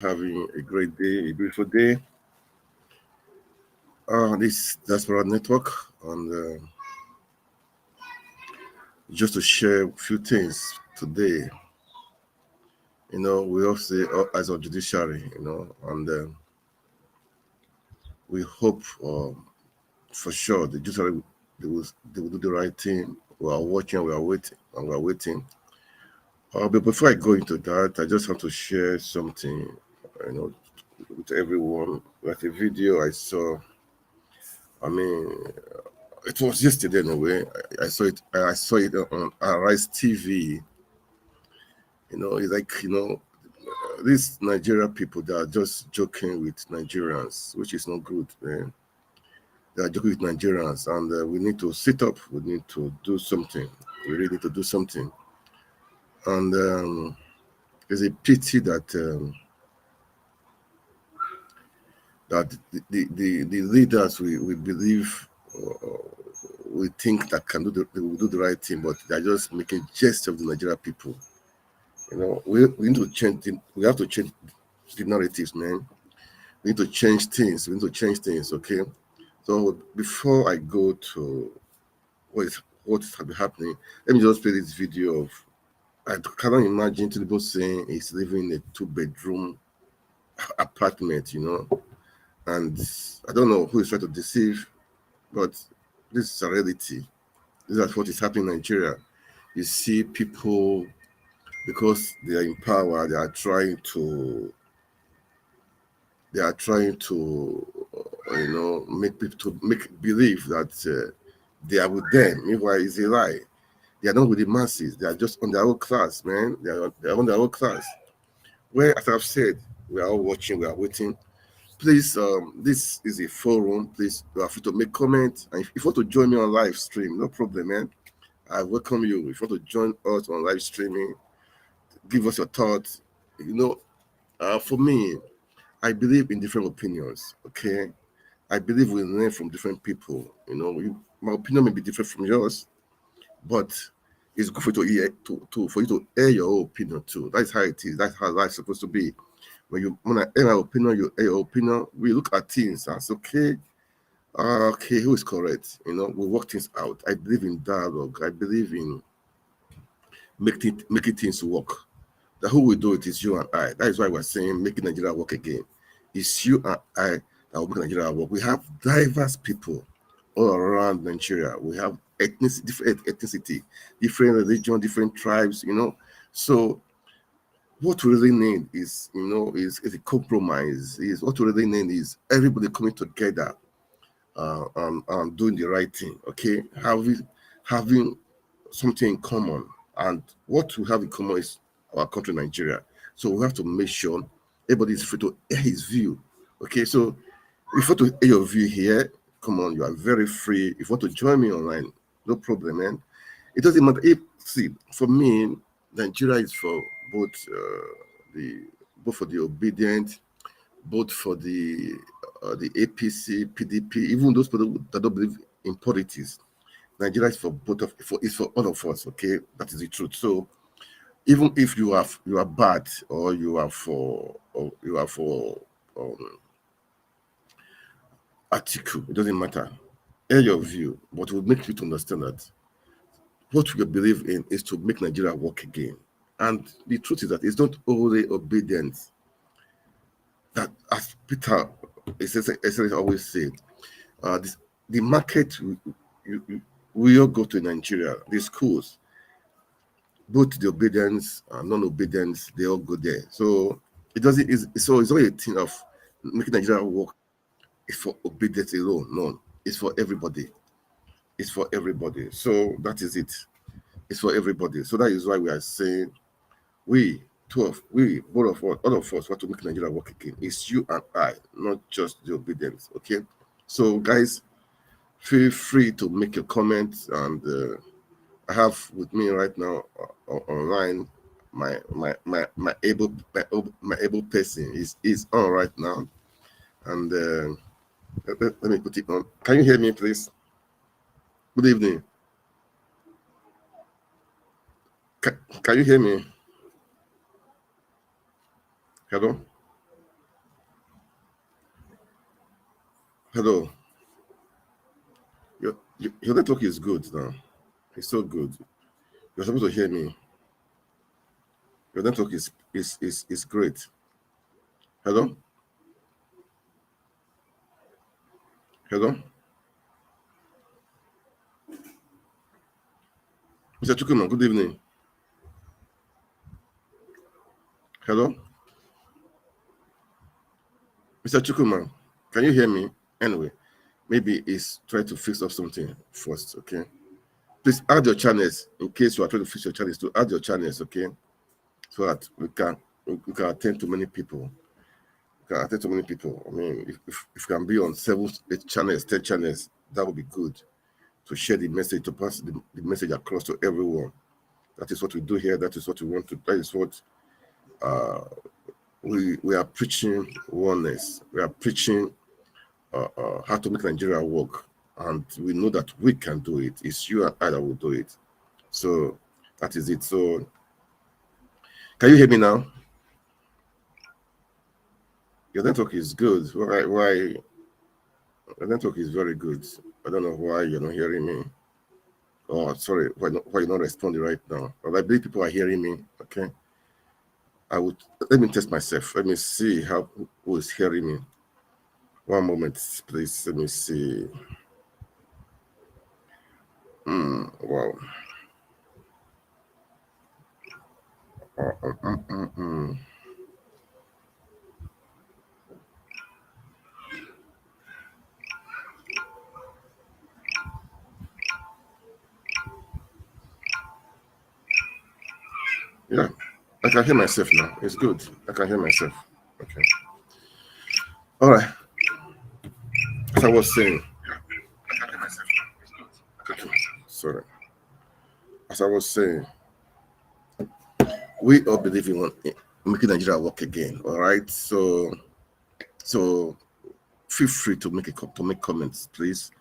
Having a great day, a beautiful day. This Diaspora Network, and just to share a few things today. We all say as a judiciary, and we hope for sure the judiciary they will do the right thing. We are watching, we are waiting, and we are waiting. But before I go into that, I just want to share something, you know, with everyone. Like a video I saw. I mean, it was yesterday anyway. I saw it. I saw it on Arise TV. It's like these Nigeria people that are just joking with Nigerians, which is not good, man. They are joking with Nigerians, and we need to sit up. We need to do something. We really need to do something. And it's a pity that the leaders we believe. We think that they will do the right thing, but they're just making jest of the Nigeria people. We need to change. We have to change the narratives, man. We need to change things. We need to change things. Okay. So before I go to what has been happening, let me just play this video of. I cannot imagine Tinubu saying he's living in a 2-bedroom apartment. And I don't know who is trying to deceive, but this is a reality. This is what is happening in Nigeria. You see people, because they are in power, they are trying to make people to make believe that they are with them. Meanwhile, it's a lie. They are not with the masses. They are just on their own class, man. They are on their own class. Where, as I've said, we are all watching. We are waiting. Please, this is a forum. Please, you are free to make comments. And if you want to join me on live stream, no problem, man. I welcome you. If you want to join us on live streaming, give us your thoughts. For me, I believe in different opinions. Okay, I believe we learn from different people. My opinion may be different from yours, but it's good for you for you to air your own opinion too. That's how it is. That's how life's supposed to be. When I air my opinion, you air your opinion. We look at things as okay. Okay, who is correct? We work things out. I believe in dialogue. I believe in making things work. That who will do it is you and I. That is why we're saying making Nigeria work again. It's you and I that will make Nigeria work. We have diverse people all around Nigeria. We have different ethnicity, different religion, different tribes. So what we really need is a compromise. Is what we really need is everybody coming together, doing the right thing. Okay, having something in common, and what we have in common is our country, Nigeria. So we have to make sure everybody is free to air his view. Okay, so if you want to air your view here, come on, you are very free. If you want to join me online, no problem, man. It doesn't matter. For me, Nigeria is for both the both for the obedient, both for the APC, PDP, even those people that don't believe in politics. Nigeria is for both it's for all of us. Okay, that is the truth. So even if you are bad, or you are for um, article, it doesn't matter. Air your view, but will make you to understand that what we believe in is to make Nigeria work again. And the truth is that it's not only obedience that, as Peter essentially always said, the market we all go to Nigeria, the schools, both the obedience and non-obedience, they all go there. So it doesn't. It's not a thing of making Nigeria work. It's for obedience alone. No, it's for everybody. It's for everybody. So that is it. It's for everybody. So that is why we are saying both of us, all of us want to make Nigeria work again. It's you and I, not just the obedience. Okay. So guys, feel free to make your comments, and I have with me right now online my able person is on right now, and let me put it on. Can you hear me, please? Good evening. Can you hear me? Hello. Hello. Your network is good now. It's so good. You're supposed to hear me. Your network is great. Hello? Hello? Mr. Chukwuma, good evening. Hello? Mr. Chukwuma, can you hear me? Anyway, maybe it's trying to fix up something first, okay? Please add your channels in case you are trying to fix your channels, to add your channels, okay? So that we can attend to many people. We can attend to many people. I mean, if we can be on 7, 8 channels, 10 channels, that would be good to share the message, to pass the message across to everyone. That is what we do here. That is what we want to. That is what we are preaching oneness. We are preaching how to make Nigeria work, and we know that we can do it. It's you and I that will do it. So that is it. So can you hear me now? Your network is good. Why? Your network is very good. I don't know why you're not hearing me. Oh, sorry, why you're not responding right now? But I believe people are hearing me. Okay. Let me test myself. Let me see who is hearing me. One moment, please. Let me see. Wow. Yeah, I can hear myself now. It's good. I can hear myself. Okay. All right. As I was saying. Okay. Sorry. As I was saying, we all believe in making Nigeria work again. All right. So feel free to make comments, please.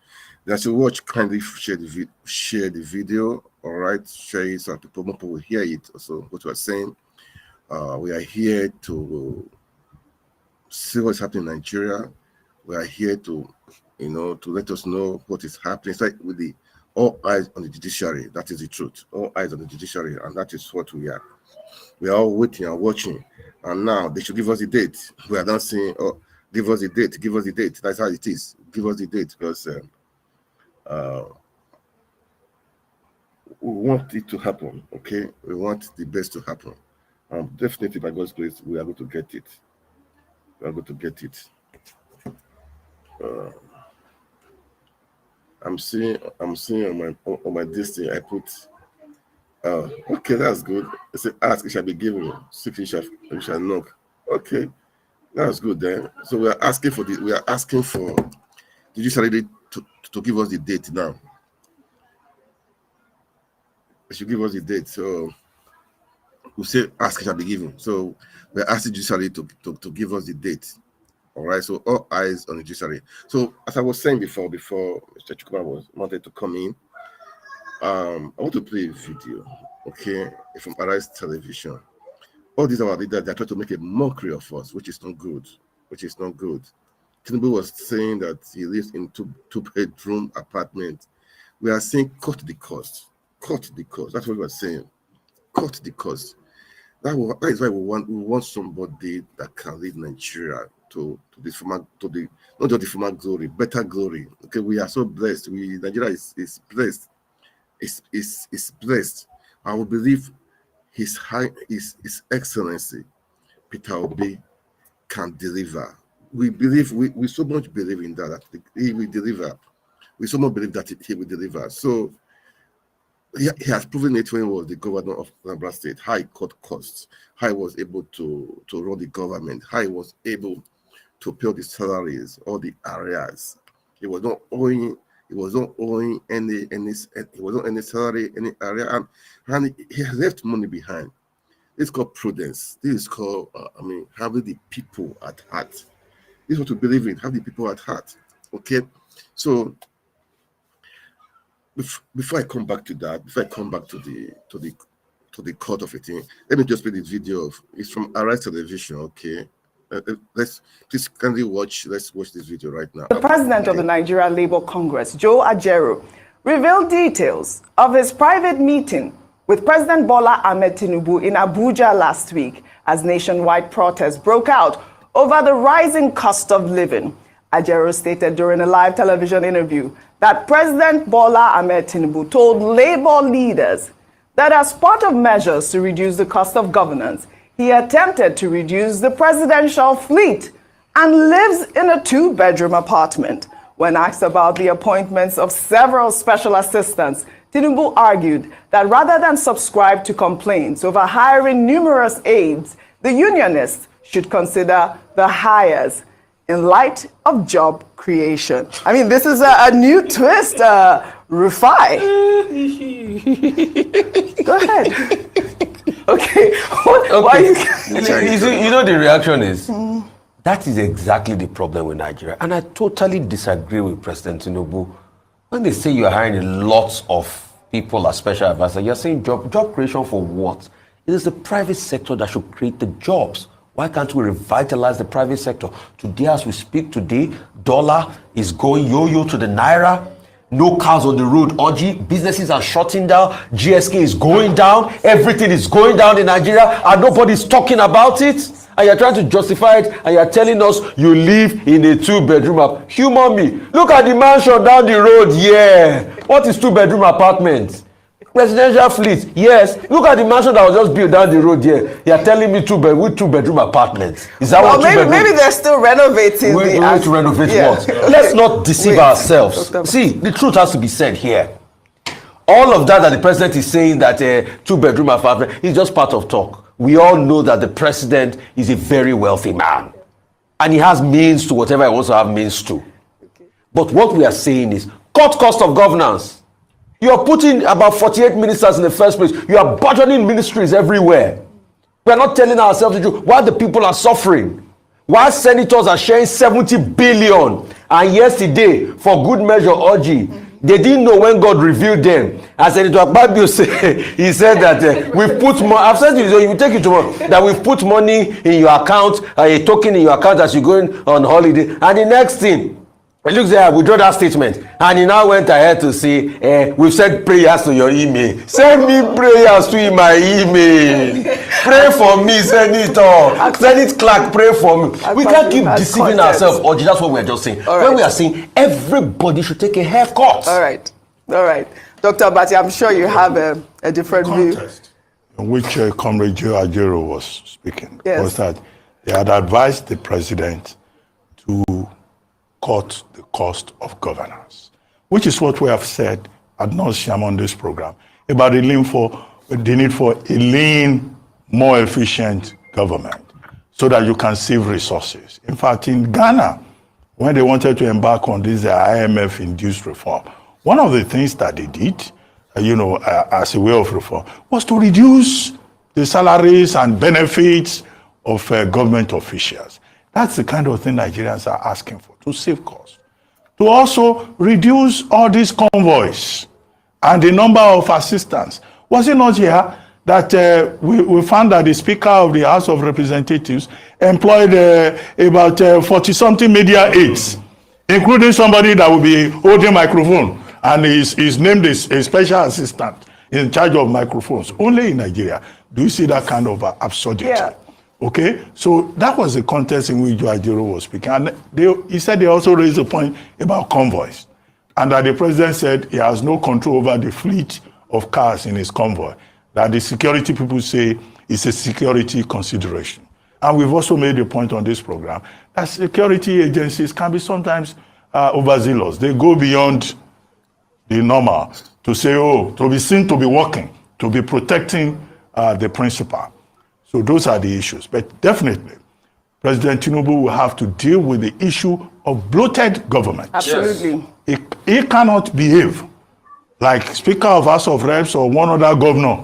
As you watch, kindly share the video. All right, share it so people will hear it. Also, what we are saying. We are here to see what's happening in Nigeria. We are here to let us know what is happening. It's like with the all eyes on the judiciary. That is the truth. All eyes on the judiciary, and that is what we are. We are all waiting and watching. And now they should give us the date. We are not saying, oh, give us the date, give us the date. That's how it is. Give us the date because we want it to happen, okay? We want the best to happen. Definitely, by God's grace, we are going to get it. We are going to get it. I'm seeing on my distance. I put. Okay, that's good. It says, "Ask, it shall be given. Seek, you shall knock." Okay, that's good then. So we are asking for the. We are asking for the judiciary to give us the date now. They should give us the date. So we say, "Ask, it shall be given." So we are asking judiciary to give us the date. All right. So all eyes on the judiciary. So as I was saying before Mr. Chukwuma wanted to come in. I want to play a video, okay, from Arise Television. All these are leaders, they're trying to make a mockery of us, which is not good. Which is not good. Tinubu was saying that he lives in two-bedroom apartment. We are saying cut the cost. Cut the cost. That's what we are saying. Cut the cost. That is why we want somebody that can lead Nigeria to the former, to the not just the former glory, better glory. Okay, we are so blessed. Nigeria is blessed. Is blessed. I will believe His Excellency Peter Obi can deliver. We so much believe in that he will deliver. We so much believe that he will deliver. So he has proven it when he was the governor of Anambra State. How he cut costs, how he was able to run the government, how he was able to pay all the salaries, all the areas. He was not owing any salary, any area, and he has left money behind. This is called prudence. This is called having the people at heart. This is what we believe in. Have the people at heart. Okay, so before I come back to that, before I come back to the court of a thing, let me just play this video it's from Arise Television. Okay, Let's please kindly watch. Let's watch this video right now. The president of the Nigeria Labour Congress, Joe Ajaero, revealed details of his private meeting with President Bola Ahmed Tinubu in Abuja last week as nationwide protests broke out over the rising cost of living. Ajaero stated during a live television interview that President Bola Ahmed Tinubu told Labour leaders that as part of measures to reduce the cost of governance, he attempted to reduce the presidential fleet and lives in a 2-bedroom apartment. When asked about the appointments of several special assistants, Tinubu argued that rather than subscribe to complaints over hiring numerous aides, the unionists should consider the hires in light of job creation. I mean, this is a new twist, Rufai. Go ahead. Okay. Why you know, the reaction is, that is exactly the problem with Nigeria. And I totally disagree with President Tinubu. When they say you're hiring lots of people as special advisors, you're saying job creation for what? It is the private sector that should create the jobs. Why can't we revitalize the private sector? Today, as we speak today, dollar is going yo-yo to the naira. No cars on the road, OG. Businesses are shutting down. GSK is going down. Everything is going down in Nigeria, and nobody's talking about it. And you're trying to justify it, and you're telling us you live in a 2-bedroom. Humor me. Look at the mansion down the road. Yeah. What is 2-bedroom apartments? Presidential fleet. Yes. Look at the mansion that was just built down the road here. You're telling me 2-bedroom apartments. Is that what maybe they're still renovating. We need to renovate what? Let's not deceive ourselves. See, the truth has to be said here. All of that the president is saying that 2-bedroom apartment is just part of talk. We all know that the president is a very wealthy man. And he has means to whatever he wants to have means to. But what we are saying is, cut cost of governance. You are putting about 48 ministers in the first place. You are burgeoning ministries everywhere. We are not telling ourselves the truth. Why the people are suffering? Why senators are sharing 70 billion? And yesterday, for good measure, OG, they didn't know when God revealed them. As Senator Akpabio said, he said that we've put more. I've said you will take it tomorrow. That we've put money in your account, a token in your account as you're going on holiday. And the next thing, it looks like we withdraw that statement, and he now went ahead to say, we've sent prayers to your email. Send me prayers to my email. Pray for me, Senator. Senate clerk, pray for me. We can't keep deceiving ourselves. Or that's what we're just saying. When we are saying everybody should take a haircut. All right. Dr. Bati, I'm sure you have a different view. In which Comrade Joe Ajaero was speaking, was that they had advised the president to cut the cost of governance, which is what we have said ad nauseam on this program about the need for a lean, more efficient government so that you can save resources. In fact, in Ghana, when they wanted to embark on this IMF-induced reform, one of the things that they did, as a way of reform, was to reduce the salaries and benefits of government officials. That's the kind of thing Nigerians are asking for, to save costs. To also reduce all these convoys and the number of assistants. Was it not here that we found that the Speaker of the House of Representatives employed about 40-something media aides, including somebody that will be holding microphone, and is named a special assistant in charge of microphones. Only in Nigeria do you see that kind of absurdity. Yeah. Okay, so that was the context in which Joe Ajaero was speaking. And he said they also raised a point about convoys, and that the president said he has no control over the fleet of cars in his convoy, that the security people say it's a security consideration. And we've also made a point on this program that security agencies can be sometimes overzealous. They go beyond the normal to say, to be seen to be working, to be protecting the principal. So those are the issues. But definitely, President Tinubu will have to deal with the issue of bloated government. Absolutely. Yes. He cannot behave like Speaker of House of Reps or one other governor,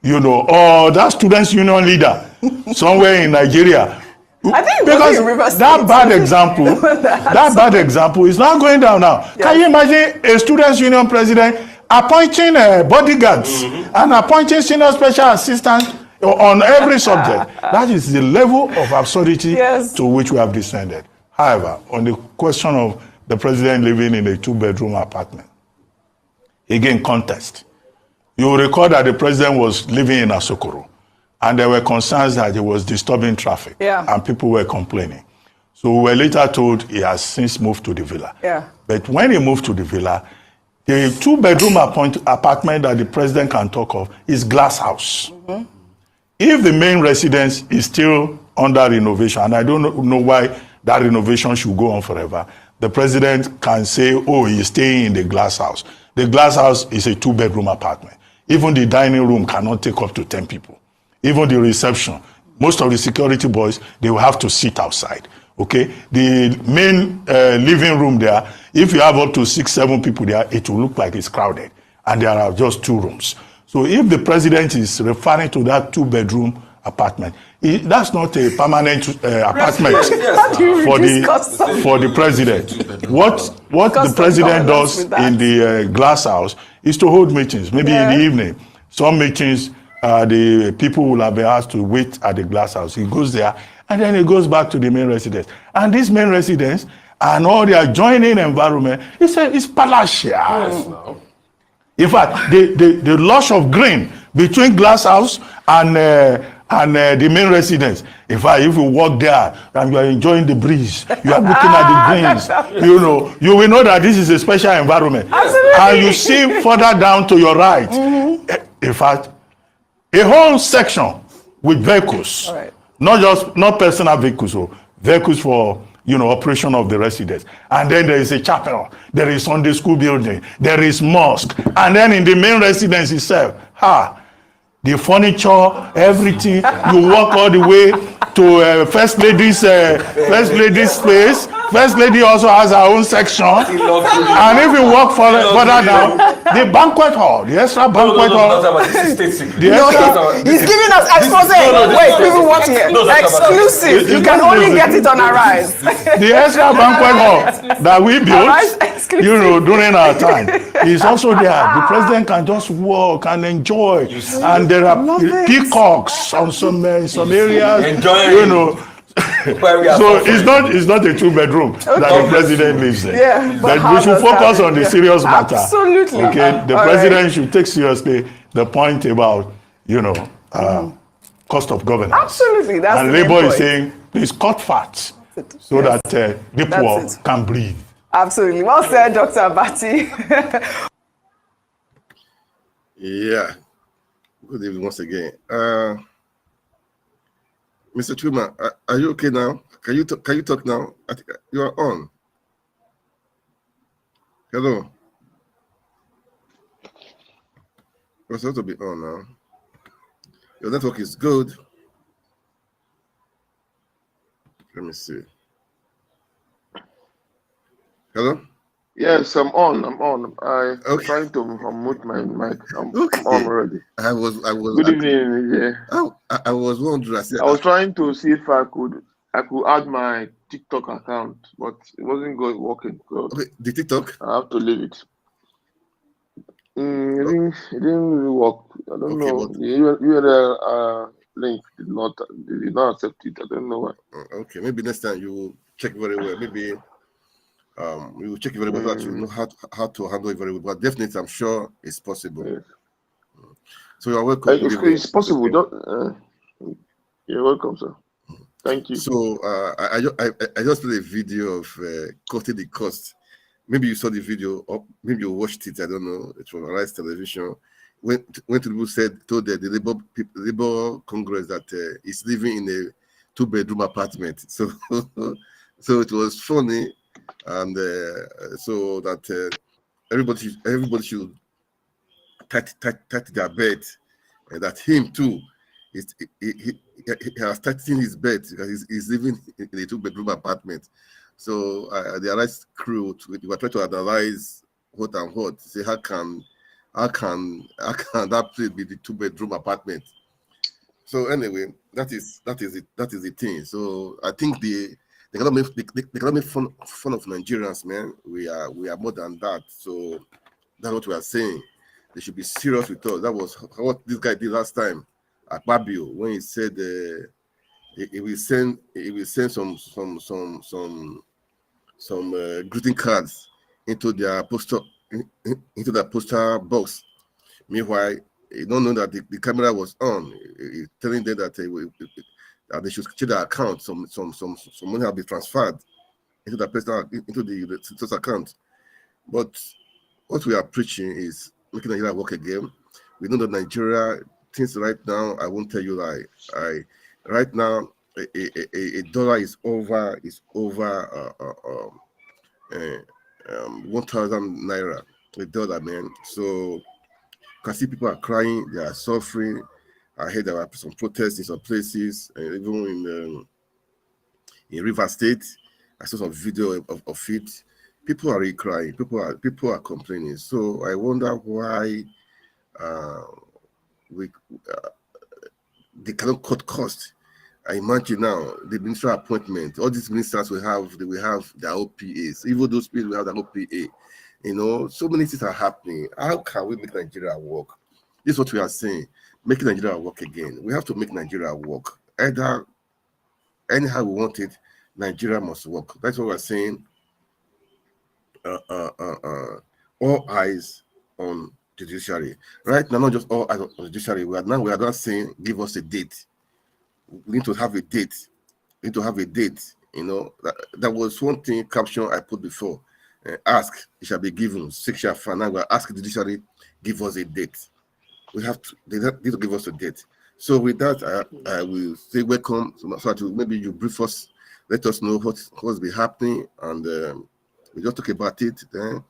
or that students' union leader somewhere in Nigeria. I think because that bad example is not going down now. Yes. Can you imagine a students' union president appointing bodyguards and appointing senior special assistants on every subject. That is the level of absurdity Yes. to which we have descended. However, on the question of the president living in a 2-bedroom apartment, again, contest. You will recall that the president was living in Asokoro, and there were concerns that he was disturbing traffic, and people were complaining. So we were later told he has since moved to the villa. But when he moved to the villa, the 2-bedroom apartment that the president can talk of is glass house. If the main residence is still under renovation, and I don't know why that renovation should go on forever, the president can say, oh, he's staying in the glass house. The glass house is a 2-bedroom apartment. Even the dining room cannot take up to 10 people. Even the reception, most of the security boys, they will have to sit outside. Okay, the main living room there, if you have up to 6-7 people there, it will look like it's crowded, and there are just 2 rooms. So if the president is referring to that 2-bedroom apartment, that's not a permanent apartment for the president. What the president does in the glass house is to hold meetings, maybe in the evening. Some meetings, the people will have been asked to wait at the glass house. He goes there, and then he goes back to the main residence. And this main residence and all the adjoining environment, it's palatial. Yes. In fact, the lush of green between glass house and the main residence. In fact, if you walk there and you are enjoying the breeze, you are looking at the greens, you will know that this is a special environment. Absolutely. And you see further down to your right, in fact, a whole section with vehicles. Right. Not personal vehicles, so vehicles for operation of the residence. And then there is a chapel, there is Sunday school building, there is mosque, and then in the main residence itself, the furniture, everything, you walk all the way to first lady's place. First lady also has her own section. And if you walk further down, the banquet hall, the extra banquet hall. He's giving us expose. Wait, people want to hear. Exclusive. You can only get it on Arise. The extra banquet hall that we built, during our time, is also there. The president can just walk and enjoy. And there are peacocks on some areas, so it's not a 2-bedroom that the president lives in. But we should focus on the serious matter. Absolutely. Okay, the president should take seriously the point about cost of governance. Absolutely, that's and Labour is saying, please cut fat so that the poor can breathe. Absolutely, well said, Dr. Abati. Yeah, good evening once again. Mr. Chuma, are you okay now? Can you talk now? I think you are on. Hello. You're supposed to be on now. Your network is good. Let me see. Hello? Yes, I'm on. I'm trying to unmute my mic. I'm on already. I was. Good evening. Yeah. I was wondering. I was trying to see if I could add my TikTok account, but it wasn't working. So okay, the TikTok. I have to leave it. It didn't really work. I don't know. The URL link did not accept it. I don't know why. Okay, maybe next time you will check very well. Maybe. We will check it very well so that you know how to handle it very well. But definitely, I'm sure it's possible. Yes. So you're welcome. It's possible. You're welcome, sir. Thank you. So I just played a video of cutting the cost. Maybe you saw the video, or maybe you watched it. I don't know. It's from Arise Television. When people told the Labour Congress that he's living in a 2-bedroom apartment. So so it was funny. And so that everybody should touch their bed, and that him too he has tightened his bed because he's living in a 2-bedroom apartment. So the Arise crew were trying to analyze what and what. Say how can that place be the 2-bedroom apartment? So anyway, that is the thing. So I think they cannot make fun of Nigerians, man. We are more than that. So that's what we are saying. They should be serious with us. That was what this guy did last time Akpabio when he said he will send some greeting cards into their into the postal box. Meanwhile, you don't know that the camera was on, telling them that they should check their account. Some money have been transferred into the personal into the account. But what we are preaching is making Nigeria work again. We know that Nigeria things right now. I won't tell you lie. Right now a dollar is over 1,000 naira a dollar, man. So you can see people are crying, they are suffering. I heard there were some protests in some places, even in River State. I saw some video of it. People are really crying. People are complaining. So I wonder why they cannot cut costs. I imagine now the ministerial appointment. All these ministers will have their OPAs. Even those people will have their OPA. You know, so many things are happening. How can we make Nigeria work? This is what we are saying. Making Nigeria work again. We have to make Nigeria work. Either anyhow we want it, Nigeria must work. That's what we're saying. All eyes on the judiciary. Right now, not just all eyes on the judiciary. We are not saying give us a date. We need to have a date. We need to have a date. You know, that was one thing caption I put before. Ask, it shall be given. Seek shall find. Now we are asking the judiciary, give us a date. They need to give us a date. So with that, I will say welcome. So maybe you brief us, let us know what's been happening, and we just talk about it. Then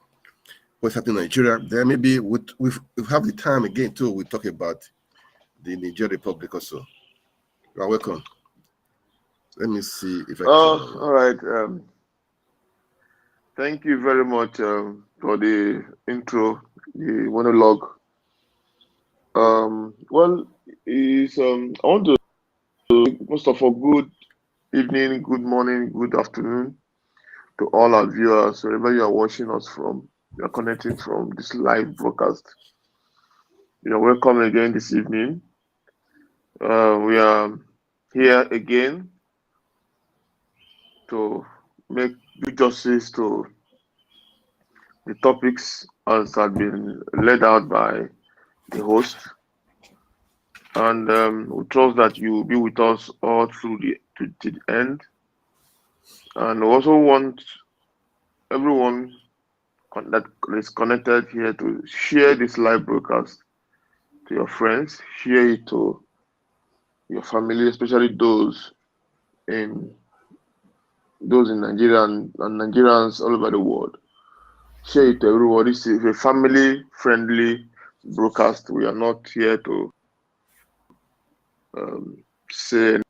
what's happening in Nigeria. Then maybe we have the time again too. We talk about the Niger Republic also. You are welcome. Let me see if I can. All right. Thank you very much for the intro, the monologue. Well, I want to first of all, good evening, good morning, good afternoon to all our viewers, wherever you are watching us from, you are connecting from this live broadcast. You are welcome again this evening. We are here again to make due justice to the topics as have been laid out by the host, and we trust that you will be with us all through to the end. And we also want everyone that is connected here to share this live broadcast to your friends, share it to your family, especially those in Nigeria and Nigerians all over the world. Share it to everyone. This is a family-friendly broadcast. We are not here to say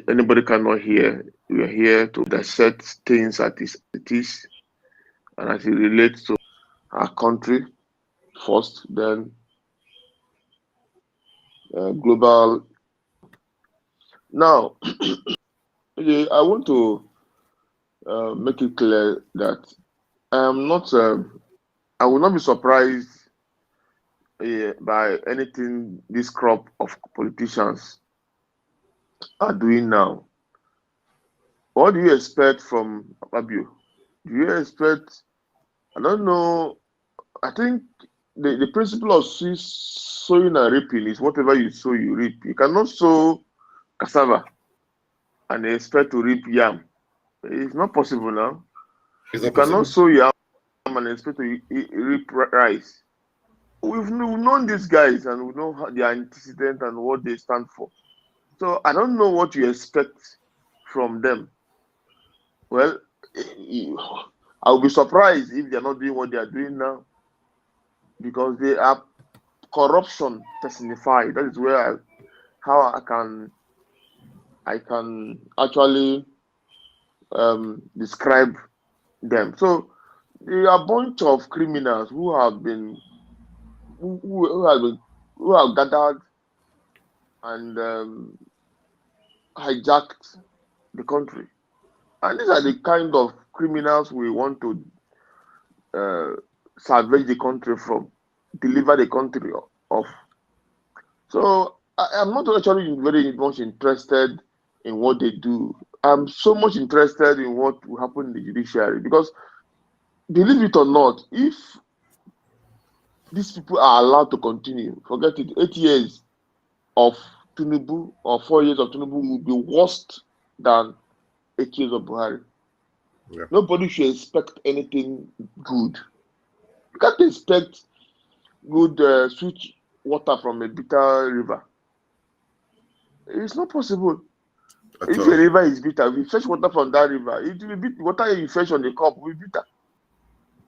anybody cannot hear. We are here to dissect things as it is and as it relates to our country first, then global. Now, I want to make it clear that I am not. I will not be surprised by anything this crop of politicians are doing now. What do you expect from Fabio? Do you expect? I don't know. I think the principle of sowing and reaping is whatever you sow, you reap. You cannot sow cassava and expect to reap yam. It's not possible now. You cannot sow yam and expect to reap rice. We've known these guys and we know their antecedent and what they stand for. So I don't know what you expect from them. Well, I'll be surprised if they're not doing what they are doing now, because they are corruption personified. That is where how I can actually describe them. So they are a bunch of criminals who have gathered and hijacked the country. And these are the kind of criminals we want to salvage the country from. deliver the country of. So I'm not actually very much interested in what they do. I'm so much interested in what will happen in the judiciary because, believe it or not, if these people are allowed to continue, forget it, 8 years of Tinubu or 4 years of Tinubu will be worse than 8 years of Buhari. Yeah. Nobody should expect anything good. You can't expect good sweet water from a bitter river. It's not possible. If a river is bitter, if you fetch water from that river, it will be bitter. Water you fetch on the cup will be bitter.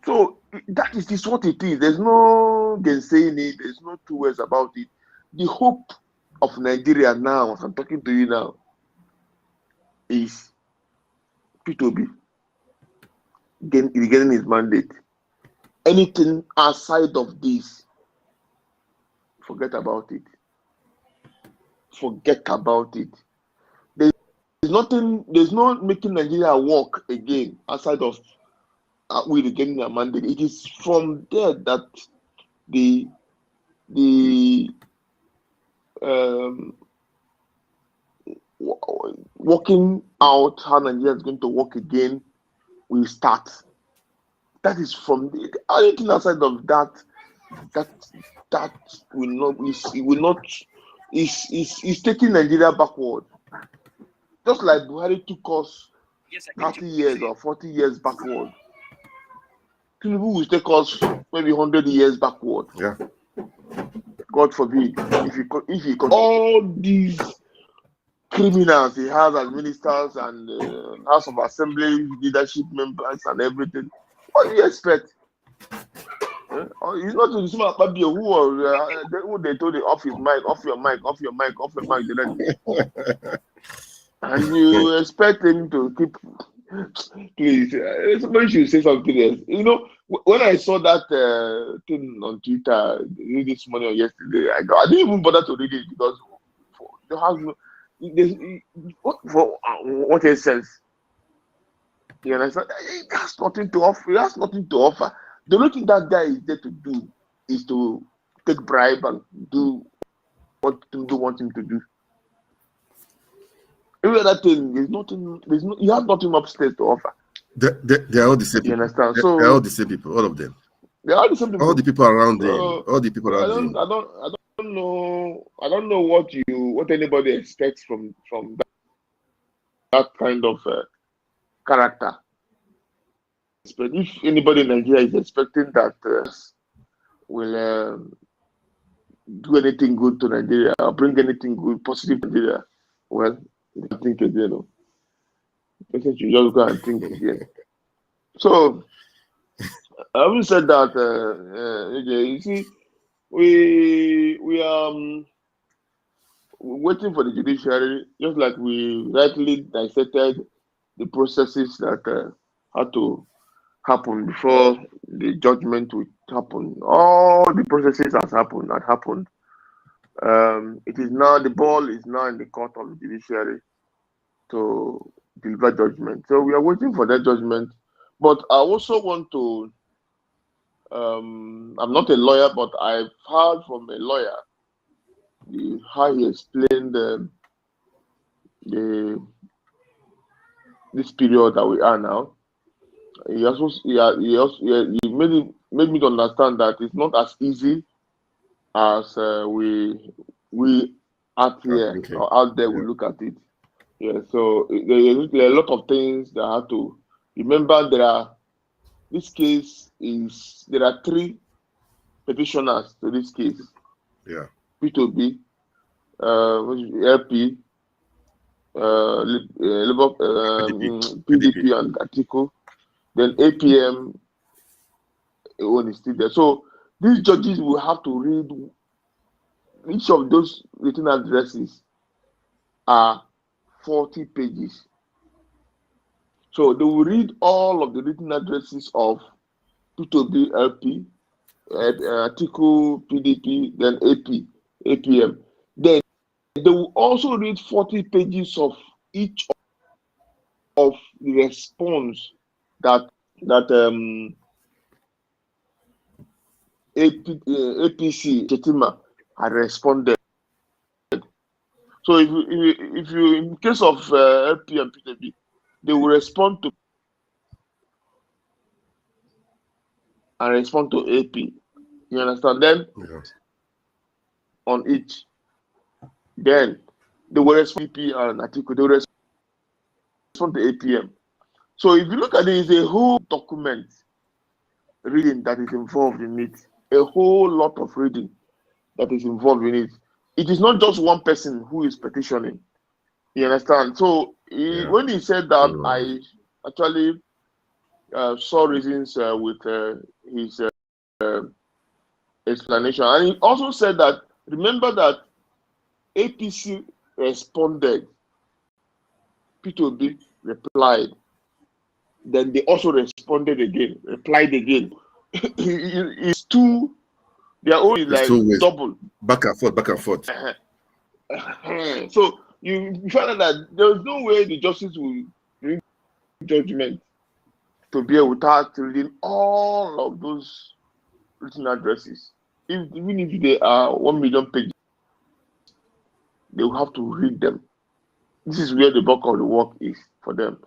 So that is what it is. There's no gainsaying it. There's no two ways about it. The hope of Nigeria now, as I'm talking to you now, is P2B getting his mandate. Anything outside of this, forget about it. Forget about it. There's nothing. There's no making Nigeria work again outside of we getting a mandate. It is from there that the working out how Nigeria is going to work again will start. That is from anything outside of that will not. It will not. Is taking Nigeria backward. Just like Buhari took us 30 years or 40 years backward. Tinubu will take us maybe 100 years backward. Yeah. God forbid. If he all these criminals he has as ministers and House of Assembly leadership members and everything, what do you expect? He's not to the Fabio who they told him off his mic, off your mic, off your mic, off your mic. And you expect him to keep. Please, somebody should say something else. You know, when I saw that thing on Twitter this morning or yesterday, I didn't even bother to read it because there has no. What essence? You understand? It has nothing to offer. It has nothing to offer. The only thing that guy is there to do is to take bribe and do what Tinubu wants him to do. Every other thing, he has nothing upstairs to offer. They are all the same people. You understand? They're all the same people, all of them. They are the same people. All the people around him. All the people around him. I don't know what anybody expects from that kind of character. But if anybody in Nigeria is expecting that will do anything good to Nigeria or bring anything good, positive to Nigeria, well, I think again. I think you just go and think again. So, having said that, you see, we are waiting for the judiciary, just like we rightly dissected the processes that had to happen before the judgment would happen. All the processes had happened. It is now, the ball is now in the court of the judiciary to deliver judgment. So we are waiting for that judgment. But I also want to, I'm not a lawyer, but I've heard from a lawyer how he explained this period that we are now. He made me to understand that it's not as easy as we out here or out there we look at it. Yeah, so there are a lot of things that I have to remember. There are 3 petitioners to this case. Yeah. P2B, LP, PDP and Atiku, then APM one is still there. So these judges will have to read each of those written addresses are 40 pages. So they will read all of the written addresses of P2B, LP, Atiku, PDP, then APM. Then they will also read 40 pages of each of the response that APC Chetima had responded. So if you in case of LP and PTB, they will respond to AP. You understand? Then on each, then they will respond to PP and article. They will respond to APM. So if you look at it, it's a whole document reading that is involved in it. A whole lot of reading that is involved in it. It is not just one person who is petitioning. You understand? So when he said that, I actually saw reasons with his explanation. And he also said that, remember that APC responded, P2B replied, then they also responded again, replied again. It's two, they are only like double. Back and forth. So you find out that there is no way the justice will bring judgment to bear without reading all of those written addresses. Even if they are 1 million pages, they will have to read them. This is where the bulk of the work is for them.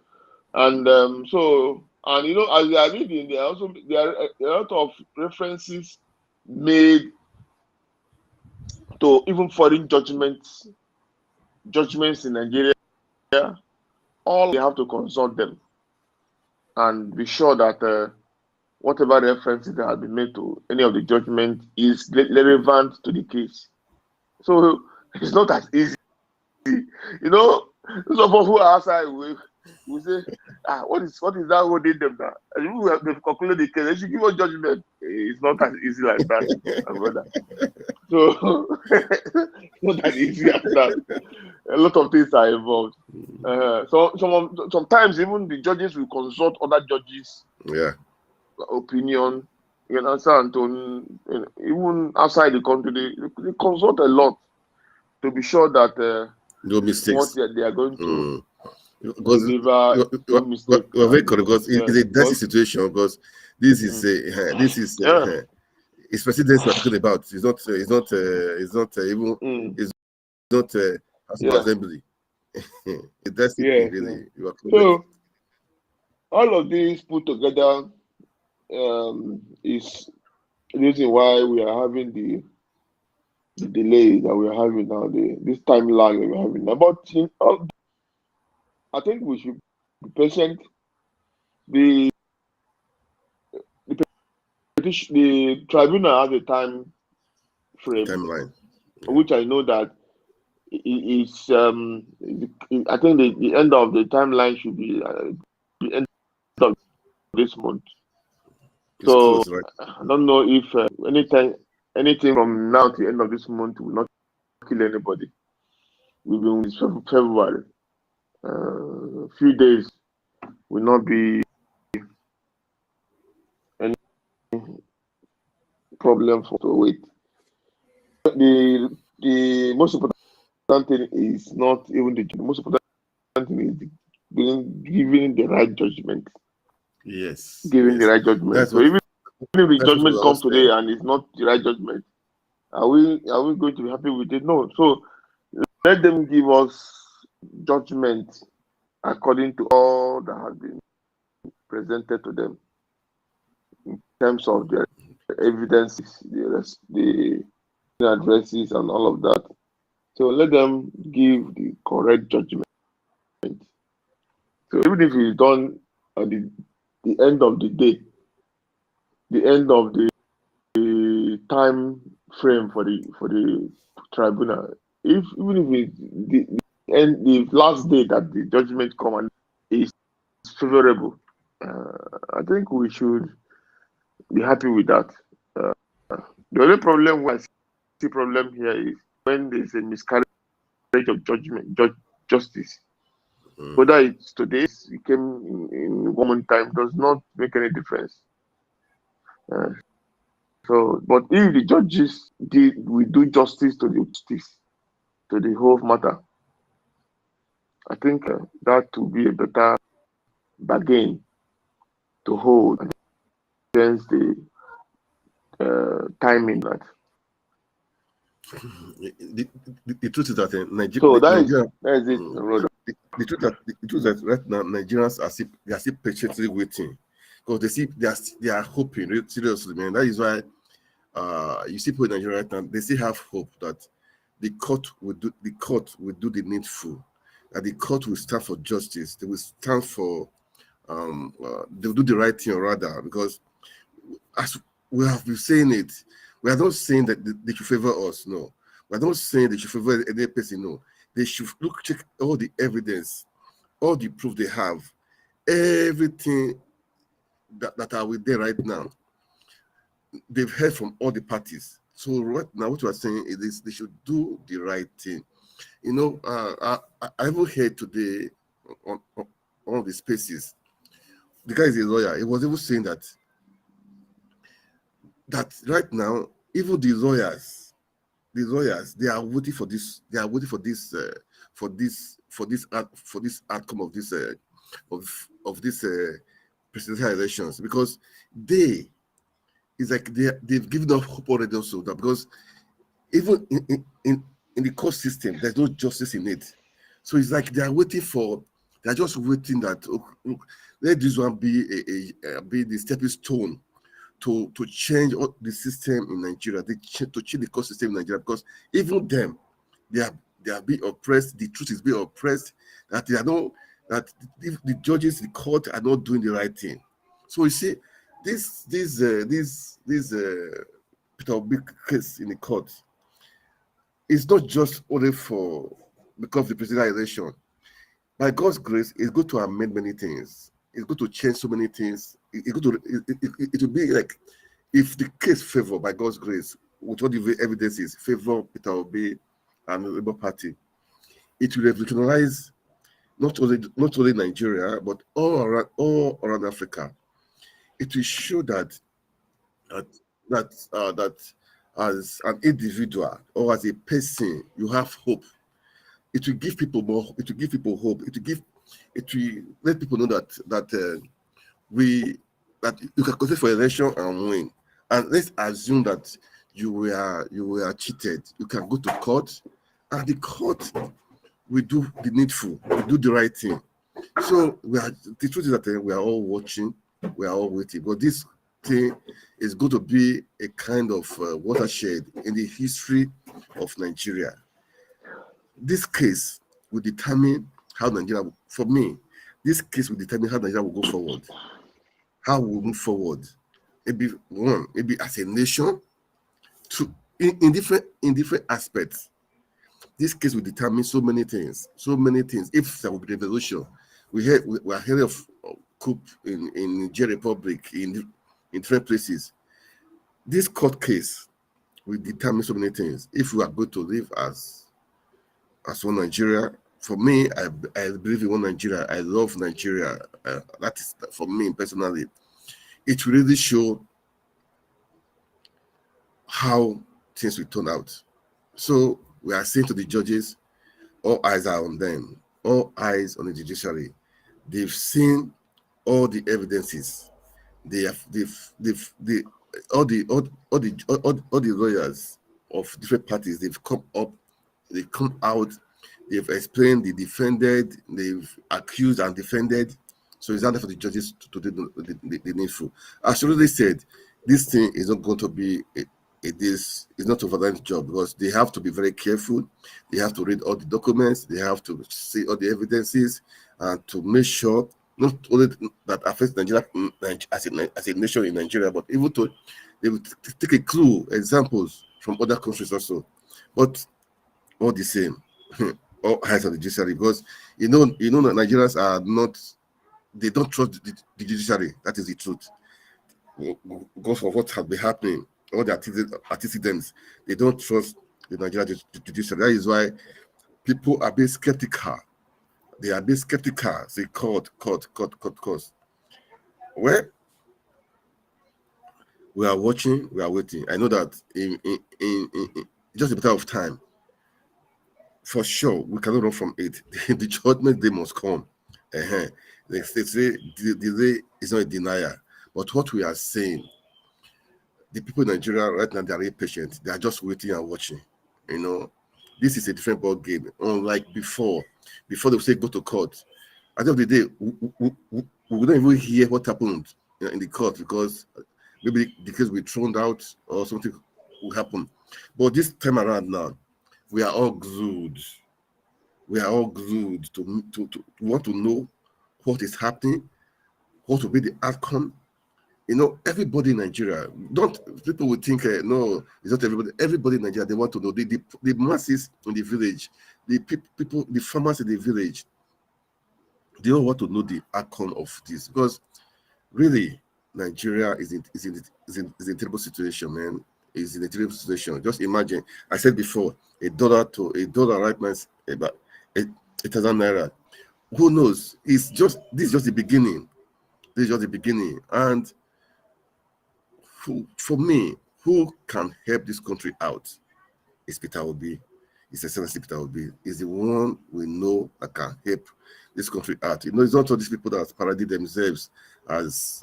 And and you know, as they are reading, there are a lot of references made to even foreign judgments in Nigeria. All they have to consult them and be sure that whatever references that have been made to any of the judgment is relevant to the case. So it's not as easy. You know, those of us who are outside, we say, what is that holding them now? And they've concluded the case, they should give us judgment. It's not as easy like that, my brother. So it's not as easy as that. A lot of things are involved. Sometimes even the judges will consult other judges. Opinion, you understand? Even outside the country, they consult a lot to be sure that no mistakes. What they are going to deliver. You're very correct, because it's a dicey situation, because this is it's presidents we're talking about. It's not House of Assembly. That's it, really. You are correct. So all of these put together is the reason why we are having the delay that we are having now, this time lag that we are having now. But I think we should be patient. The tribunal has a time frame, timeline, which I know that is I think the end of the timeline should be the end of this month. It's close, right? I don't know if anything from now to the end of this month will not kill anybody. We've been in February. A few days will not be any problem for to wait. The most important thing is not even the most important thing is giving the right judgment. Yes. Giving the right judgment. So even if the judgment comes today and it's not the right judgment, are we going to be happy with it? No. So let them give us judgment according to all that has been presented to them in terms of their evidences, the addresses, and all of that. So let them give the correct judgment. So even if it's done at the end of the day, the end of the time frame for the tribunal, even if it's the last day that the judgment come and is favorable, I think we should be happy with that. The only problem here is when there's a miscarriage of justice. Whether it's today, it came in 1 month time, does not make any difference. But if the judges we do justice to the whole matter, I think that will be a better bargain to hold against the timing that. The truth is that So Nigeria, that is it, Rodo. the truth that right now Nigerians are still patiently waiting because they are hoping seriously, man. That is why you see people in Nigeria right now, they still have hope that the court will do the needful, that the court will stand for justice, they will stand for they'll do the right thing rather, because as we have been saying it, we are not saying that they should favor us, no. We are not saying they should favor any person, no. They should check all the evidence, all the proof they have, everything that are with them right now. They've heard from all the parties. So right now, what we are saying is they should do the right thing. You know, I even heard today on the spaces, the guy is a lawyer. He was even saying that right now, even the lawyers, they are waiting for this. They are waiting for this outcome of this presidential elections, because it's like they've given up hope already also, that because even in the court system, there's no justice in it. So it's like they're just waiting that let this one be be the stepping stone to change the system in Nigeria, to change the court system in Nigeria, because even them, they are being oppressed. The truth is being oppressed, that the judges, the court are not doing the right thing. So you see, this Peter Obi case in the court is not just only because of the presidential election. By God's grace, it's going to amend many things. It's going to change so many things. It will be like, if the case favor, by God's grace, with all the evidence is favor Peter Obi and the Labour Party, it will revolutionize not only Nigeria, but all around Africa. It will show that as an individual or as a person, you have hope. It will give people more. It will give people hope. It will let people know that you can contest for election and win. And let's assume that you were cheated. You can go to court, and the court will do the needful, will do the right thing. So the truth is that we are all watching, we are all waiting. But this thing is going to be a kind of watershed in the history of Nigeria. This case will determine how Nigeria, for me, this case will determine how Nigeria will go forward. How we will move forward. Maybe as a nation, in different aspects. This case will determine so many things. If there will be revolution, we are hearing of coup in Niger Republic, in different places. This court case will determine so many things. If we are going to live as one Nigeria, for me, I believe in one Nigeria. I love Nigeria. That is, for me personally, it will really show how things will turn out. So we are saying to the judges, all eyes are on them, all eyes on the judiciary. They've seen all the evidences. All the lawyers of different parties, they've come out, they've explained, they defended, they've accused and defended. So it's not for the judges to do the needful. As you already said, this thing is not going to be it's not a overnight job, because they have to be very careful. They have to read all the documents. They have to see all the evidences, and to make sure not only that affects Nigeria as a nation in Nigeria, but even they will take a clue, examples from other countries also. But all the same, all eyes on the judiciary, because you know that Nigerians are not. They don't trust the judiciary. That is the truth. Because of what has been happening, all the antecedents, they don't trust the Nigerian judiciary. That is why people are being skeptical. They are being skeptical. Say court. Well, we are watching. We are waiting. I know that in just a matter of time, for sure, we cannot run from it. The judgment day must come. They say delay is not a denier. But what we are saying, the people in Nigeria right now, they are really patient. They are just waiting and watching. You know, this is a different ball game. Unlike before they say go to court. At the end of the day, we don't even hear what happened in the court because maybe the case will be thrown out or something will happen. But this time around now, we are all glued. We are all glued to want to know what is happening, what will be the outcome. You know, everybody in Nigeria, people will think, no, it's not everybody. Everybody in Nigeria, they want to know. The masses in the village, the people, the farmers in the village, they all want to know the outcome of this because really, Nigeria is in a terrible situation, man. Is in a terrible situation. Just imagine. I said before, a dollar right now is about 8,000 naira. Who knows? This is just the beginning. This is just the beginning. And for me, who can help this country out is Peter Obi. It's Excellency Peter Obi. Is the one we know that can help this country out. You know, it's not all these people that paraded themselves as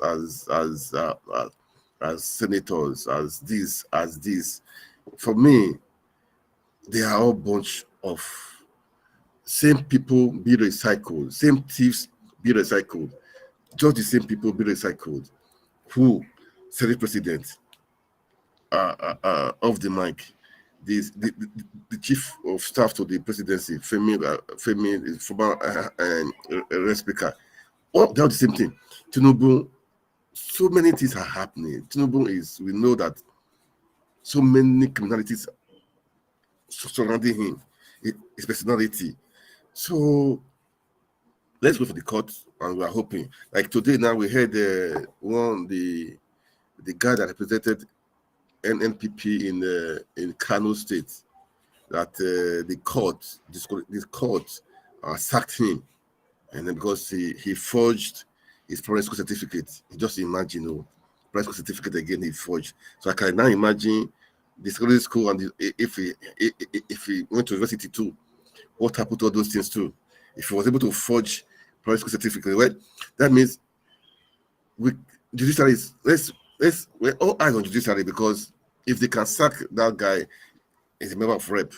senators, as this. For me, they are all bunch of same people be recycled, same thieves be recycled, just the same people be recycled. Who Senate President of the mic, the chief of staff to the presidency, Femi, former speaker, all they're the same thing. Tinubu, so many things are happening. Tinubu we know that so many criminalities surrounding him, his personality. So let's go for the court, and we are hoping. Like today, now we heard the guy that represented NNPP in Kano State, that this court sacked him, and then because he forged his primary school certificate. You just imagine, primary school certificate again he forged. So I can now imagine the secondary school and if he went to university too, what happened to all those things too? If he was able to forge primary school certificate, well, that means judiciary we're all eyes on judiciary, because if they can sack that guy as a member of rep,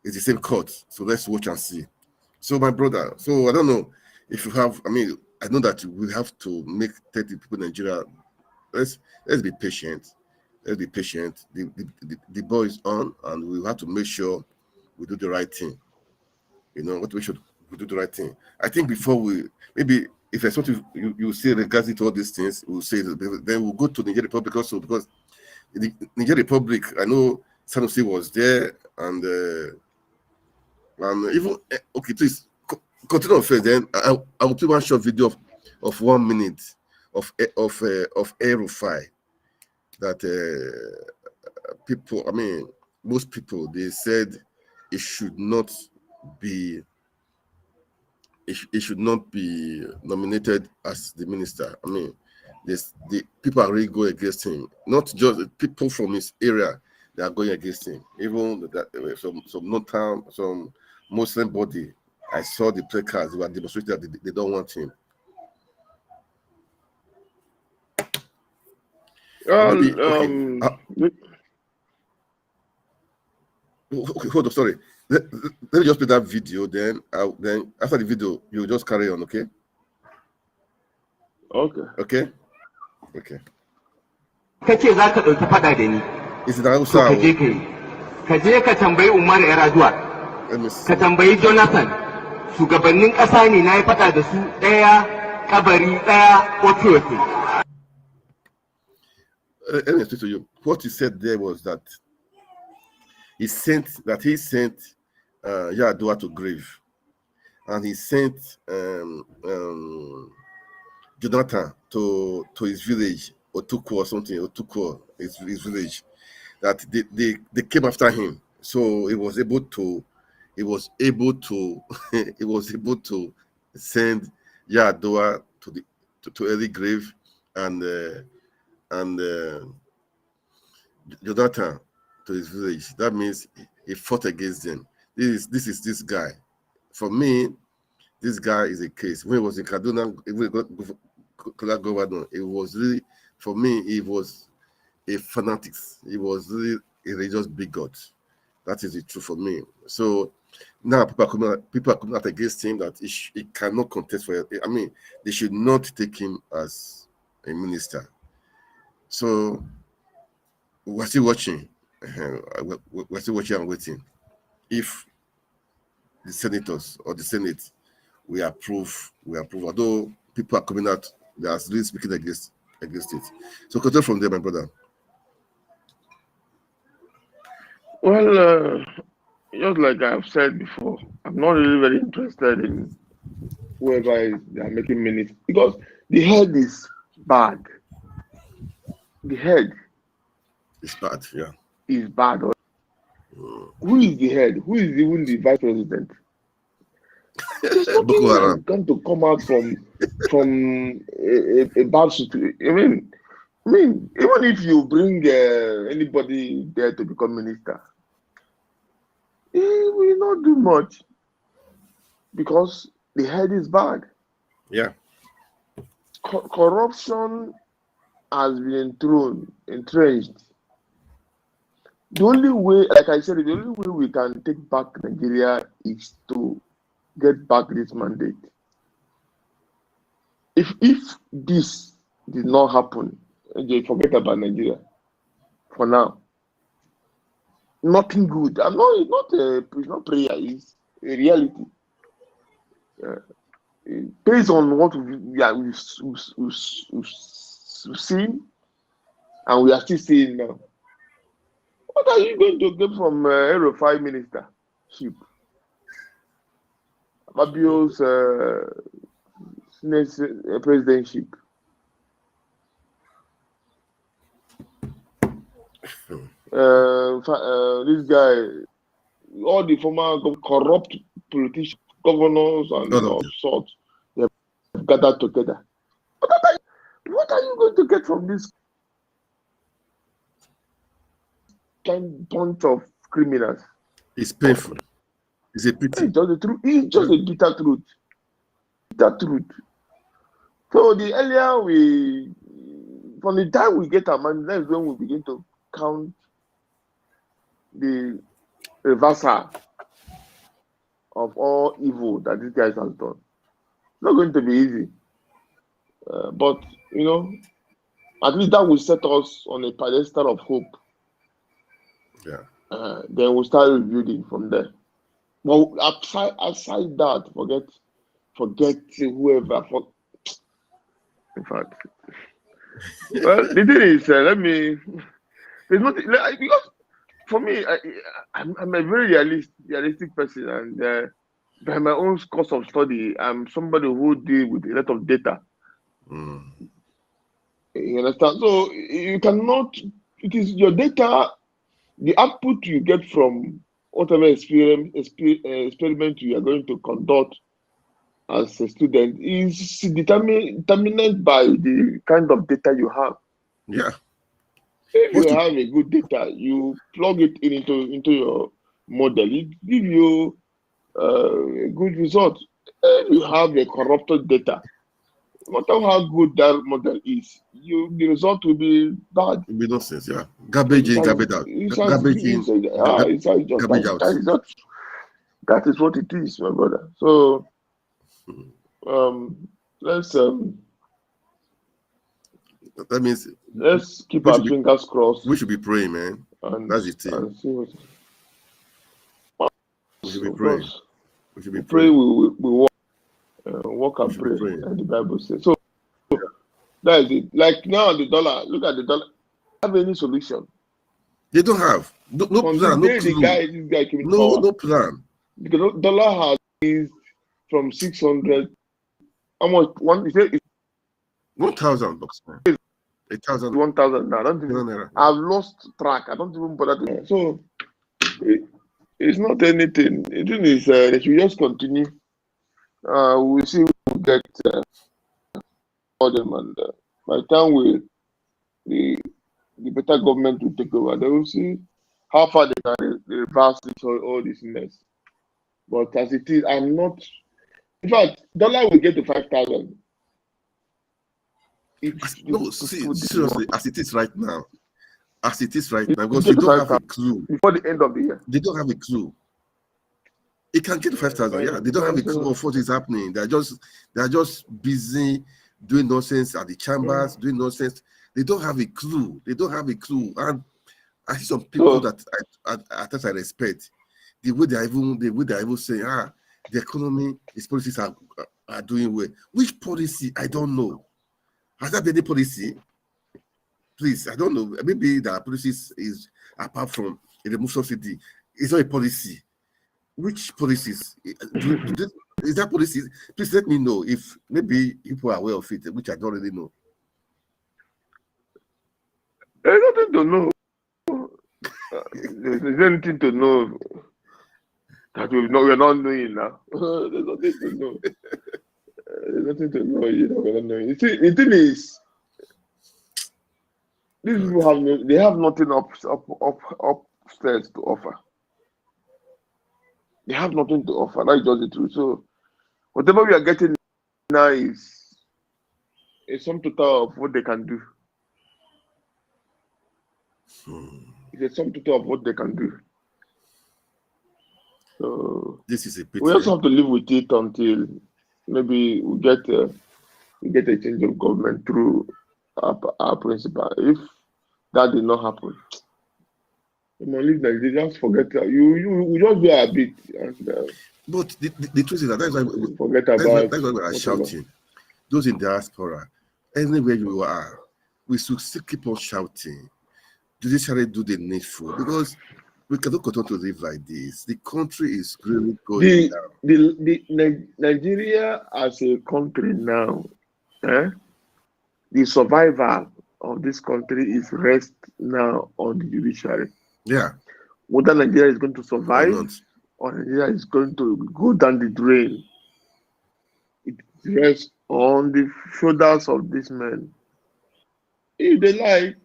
it's the same court. So let's watch and see. So my brother, so I don't know if you have, I know that we have to make 30 people in Nigeria. Let's be patient. Let's be patient. The ball is on, and we have to make sure we do the right thing. You know what we should do the right thing. I think before maybe if there's something you say regarding to all these things, we'll say that. Then we'll go to Nigeria Republic also, because the Nigeria Republic, I know Sanusi was there, and even okay, please continue on first. Then I will play one short video of 1 minute of Aerofy that people, most people, they said it should not be nominated as the minister. The people are really going against him. Not just the people from his area, they are going against him. Even that some Northern, some Muslim body, I saw the placards, they were demonstrating that they don't want him. Okay, hold on, sorry. Let me just play that video, then after the video, you just carry on, okay? Okay. Kace za ka ɗauki faɗa da ni. Is that Hausa? Ka je ka yi. Ka je ka tambayi Umar Yar'adua. Ka tambayi Jonathan. Shugabannin ƙasa ne na yi faɗa da su ɗaya kabari ɗaya oke. Let me speak to you. What he said there was that he sent Yar'Adua to grave, and he sent Jonathan to his village, Otuko or something, his village, that they came after him. So he was able to send Yar'Adua to early grave, and Jonathan to his village. That means he fought against them. This is this guy. For me, this guy is a case. When he was in Kaduna, governor, it was really, for me, he was a fanatic. He was really a religious bigot. That is the truth for me. So now people are coming out against him that he cannot contest for. I mean, they should not take him as a minister. So we're still watching. We're still watching and waiting. If the senators or the Senate we approve. Although people are coming out, they are really speaking against it. So continue from there, my brother. Well, just like I've said before, I'm not really very interested in whoever they are making minutes because the head is bad. The head is bad, yeah. Is bad. Who is the head? Who is even the vice president? There's nothing going to come out from a bad situation. I mean, even if you bring anybody there to become minister, it will not do much because the head is bad. Yeah. Corruption has been entrenched. The only way, like I said, the only way we can take back Nigeria is to get back this mandate. If this did not happen, they forget about Nigeria for now. Nothing good. It's not prayer, it's a reality. Based on what we've seen and we are still seeing now. What are you going to get from Aero 5 ministership? Fabio's presidentship? This guy, all the former corrupt politicians, governors, and all sorts, they have gathered together. What are you going to get from this bunch of criminals? It's painful. It's a pity. It's just the truth. It's just a bitter truth. Bitter truth. So the earlier from the time we get our money, that's when we begin to count the reversal of all evil that these guys have done. It's not going to be easy. But, at least that will set us on a pedestal of hope. Yeah. Then we'll start rebuilding from there. But outside that, forget whoever. In fact, well, the thing is, there's nothing because for me, I'm a very realistic person, and by my own course of study, I'm somebody who deals with a lot of data. You understand? So you cannot. It is your data. The output you get from whatever experiment you are going to conduct as a student is determined by the kind of data you have. Yeah. If you have a good data, you plug it into your model, it gives you a good result. If you have a corrupted data, no matter how good that model is, the result will be bad. It will be nonsense, yeah. Garbage in, garbage out. Garbage in, garbage out. That is what it is, my brother. So, that means let's keep our fingers crossed. We should be praying, man. That's the thing. We should be praying. We should be praying. We walk and pray, and the Bible says. So that is it. Like now, the dollar. Look at the dollar. Have any solution? They don't have no plan. This guy came no plan. Because dollar has increased from 600. How much? $1,000. $1,000. 1,000. 1,000 now. I've lost track. I don't even bother to. So it's not anything. The thing is, they should just continue. We'll see who will get all them, and by the time the better government will take over, they will see how far they can reverse all this mess. But as it is, I'm not. In fact, dollar will get to 5,000. No, seriously, as it is right now, as it is right now, because they don't have a clue. Before the end of the year. They don't have a clue. It can get 5,000. Yeah, they don't have a clue of what is happening. They're just busy doing nonsense at the chambers, doing nonsense. They don't have a clue. They don't have a clue. And I see some people that I respect. The way they're even saying, the economy, its policies are doing well. Which policy? I don't know. Has there been any policy? Please, I don't know. Maybe the policies is apart from the remove subsidy. It's not a policy. Which policies? Is that policies? Please let me know if maybe people are aware of it, which I don't really know. There's nothing to know. There's anything to know that we're not knowing now. There's nothing to know. There's nothing to know. We're not knowing. You see, the thing is, these people have nothing upstairs to offer. They have nothing to offer. That's just the truth. So whatever we are getting now is a sum total of what they can do. It's a sum total of what they can do. So this is a pity. We also have to live with it until maybe we get a change of government through our principal. If that did not happen, they just forget that you just do a bit. And, but the truth is that that's why we are shouting. Those in diaspora, anywhere you are, we should still keep on shouting. Judiciary do the needful, because we cannot continue to live like this. The country is really going down. Nigeria as a country now, the survival of this country is rest now on the judiciary. Yeah. Whether Nigeria is going to survive or Nigeria is going to go down the drain, it rests on the shoulders of these men. If they like,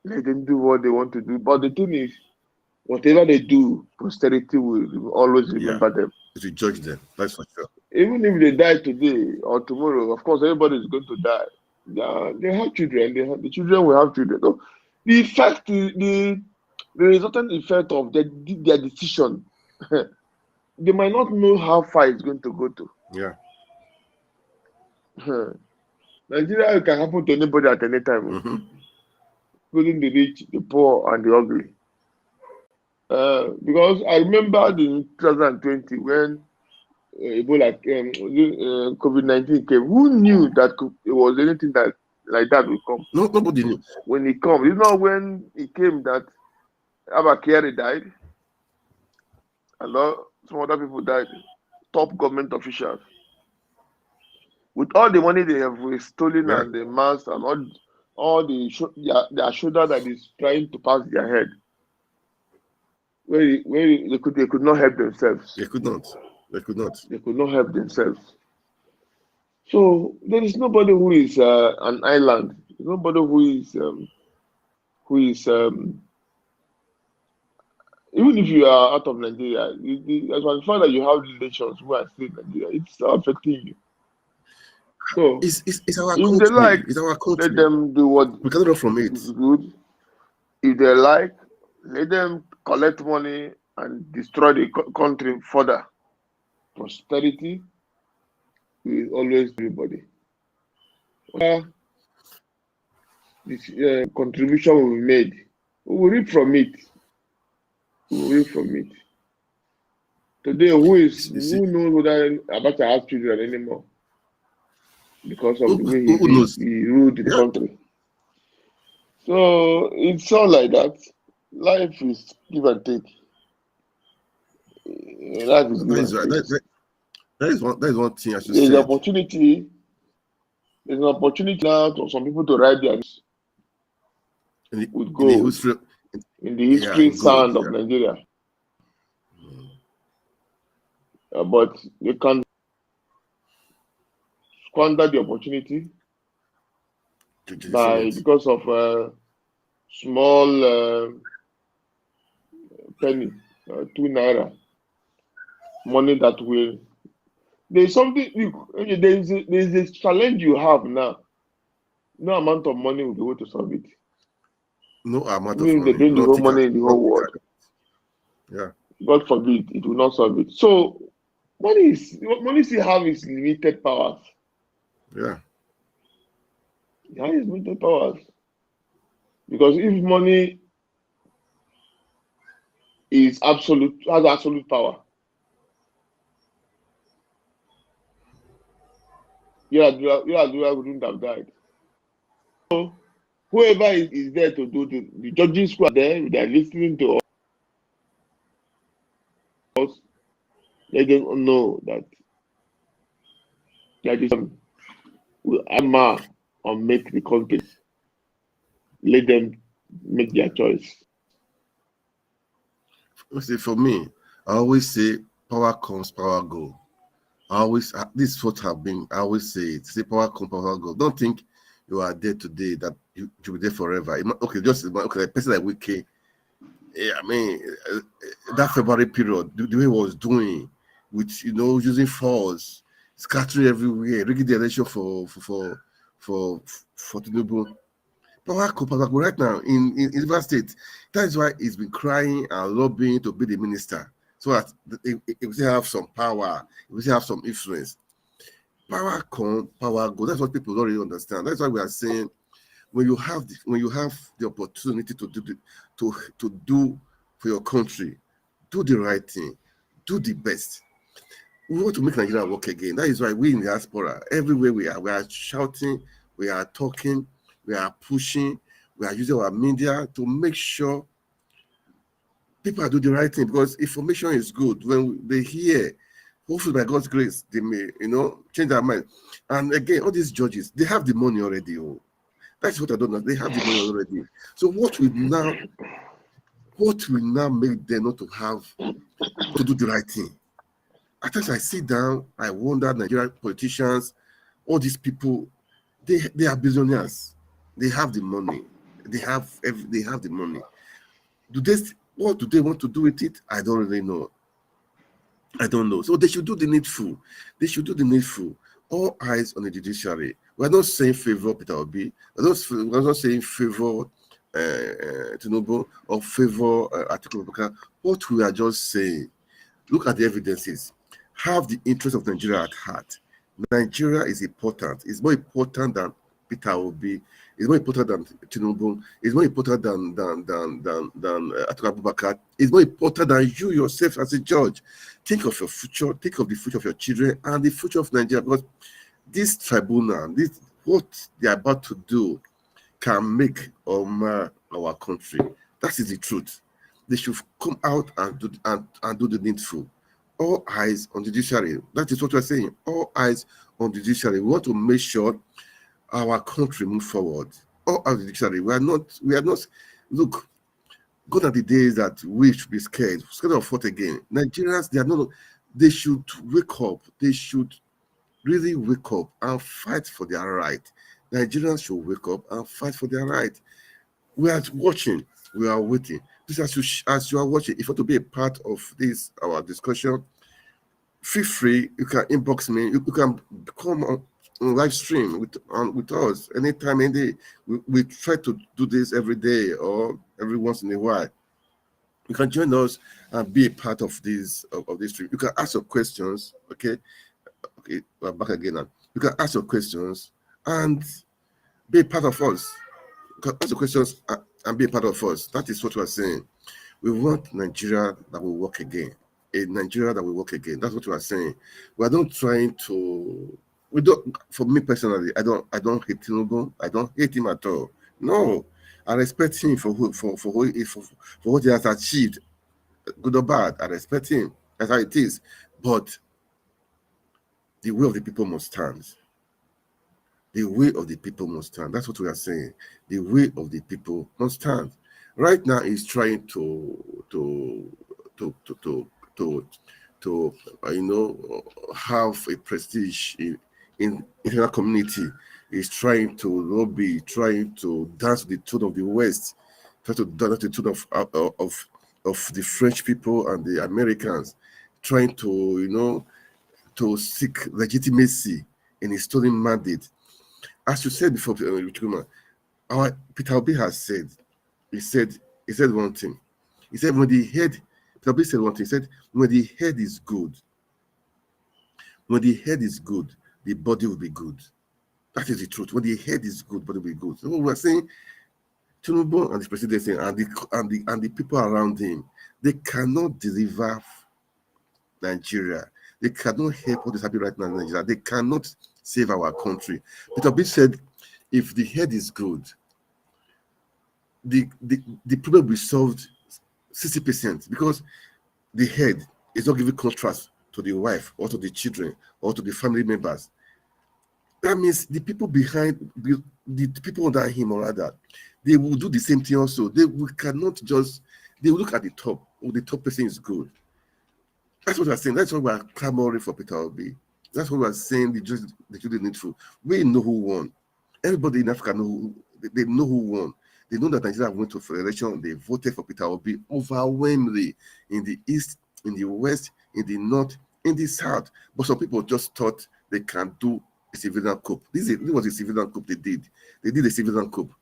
let them do what they want to do. But the thing is, whatever they do, posterity will always remember them. It will judge them, that's for sure. Even if they die today or tomorrow, of course, everybody is going to die. They have children. The children will have children. So the effect, the resultant effect of their decision, they might not know how far it's going to go to. Yeah. Nigeria can happen to anybody at any time, including the rich, the poor, and the ugly. Because I remember in 2020 when Ebola, COVID-19 came, who knew that it was anything like that would come? Nobody knew. When it comes, when it came that Abakari died, and some other people died, top government officials. With all the money they have stolen and the mask and all their shoulder that is trying to pass their head, where they could not help themselves. They could not. They could not help themselves. So there is nobody who is an island. There's nobody who is even if you are out of Nigeria, as one fact that you have relations who are still in Nigeria, it's affecting you. So it's our if country. they like, it's our country. Let them do what we cannot run from it. Is good. If they like, let them collect money and destroy the country further. Prosperity will always be everybody. This contribution will be made. We will reap from it. Today, who knows whether Abacha has children anymore? Because of the way he ruled the country. So it's all like that. Life is give and take. Life is give and take. That is one thing I should say. There's an opportunity now for some people to write their news with gold in the history sand of Nigeria. But they can squander the opportunity because of small penny, 2 naira, money that will. There's something. There's a challenge you have now. No amount of money will be able to solve it. No amount of Meaning they money. bring the whole Nothing money can in the solve whole world. it. Yeah. God forbid, it will not solve it. So money still have its limited powers. Yeah. It has its limited powers. Because if money has absolute power, Yar'Adua wouldn't have died. So whoever is there to do the judges who are there, they are listening to us. Let them know that this will hammer or make the country. Let them make their choice. See, for me, I always say power comes, power go. This is what have been. I always say it. Say power comes, power go. Don't think you are there today that you'll be there forever. Okay, the person like Wike. Yeah, I mean, that February period, the way he was doing, with using force, scattering everywhere, rigging the election for Tinubu. Power comes, power go. Right now in Rivers State, that is why he's been crying and lobbying to be the minister, so that it will still have some power, it will still have some influence. Power come, power go. That's what people don't really understand. That's why we are saying when you have the opportunity to do for your country, do the right thing, do the best. We want to make Nigeria work again. That is why we in the diaspora, everywhere we are shouting, we are talking, we are pushing, we are using our media to make sure people are doing the right thing, because information is good. When they hear, hopefully by God's grace, they may, change their mind. And again, all these judges, they have the money already. Oh. That's what I don't know. They have the money already. So what will now make them not to do the right thing? At times I sit down, I wonder, Nigerian politicians, all these people, they are billionaires. They have the money. They have the money. What do they want to do with it? I don't really know. I don't know. So they should do the needful. All eyes on the judiciary. We're not saying favor Peter Obi. We're not saying favor Tinubu or favor Atiku Abubakar. What we are just saying, look at the evidences. Have the interest of Nigeria at heart. Nigeria is important. It's more important than Peter Obi. It's more important than Tinubu. It's more important than Atiku Abubakar. It's more important than you yourself as a judge. Think of your future. Think of the future of your children and the future of Nigeria. Because this tribunal, what they are about to do, can make or mar our country. That is the truth. They should come out and do the needful. All eyes on the judiciary. That is what we're saying. All eyes on the judiciary. We want to make sure our country move forward. All eyes on the judiciary. We are not. Look, gone are the days that we should be scared of what again. Nigerians, they should wake up. They should really wake up and fight for their right. Nigerians should wake up and fight for their right. We are watching. We are waiting. This as you are watching, if you want to be a part of this our discussion, feel free. You can inbox me. You can come on live stream with us anytime, any day. We try to do this every day or every once in a while. You can join us and be a part of this stream. You can ask your questions. Okay, we're back again now. You can ask your questions and be a part of us. You can ask your questions and be a part of us. That is what we're saying. We want Nigeria that will work again. A Nigeria that will work again. That's what we are saying. We are not trying to. We don't. For me personally, I don't hate Tinubu. I don't hate him at all. No, I respect him for what he has achieved, good or bad. I respect him. That's how it is. But the will of the people must stand. The will of the people must stand. That's what we are saying. The will of the people must stand. Right now, he's trying to have a prestige in international community. He's trying to lobby, trying to dance to the tune of the West, trying to dance to the tune of the French people and the Americans, trying to seek legitimacy in his stolen mandate. As you said before, our Peter Obi has said, he said one thing. He said when the head, Peter said one thing. He said when the head is good, the body will be good. That is the truth. When the head is good, body will be good. So we're saying Tinubu and the presidency and the people around him, they cannot deliver Nigeria. They cannot help what is happening right now in Nigeria. They cannot save our country. Peter B said, if the head is good, the problem will be solved 60% because the head is not giving contrast to the wife or to the children or to the family members. That means the people behind the people under him or rather, they will do the same thing also. They will look at the top. Oh, the top person is good. That's what we're saying. That's what we're clamoring for Peter Obi. That's what we're saying the children needful. We know who won. Everybody in Africa they know who won. They know that Nigeria went to election. They voted for Peter Obi overwhelmingly in the east, in the west, in the north, in the south. But some people just thought they can do a civilian coup. This was a civilian coup they did. They did a civilian coup.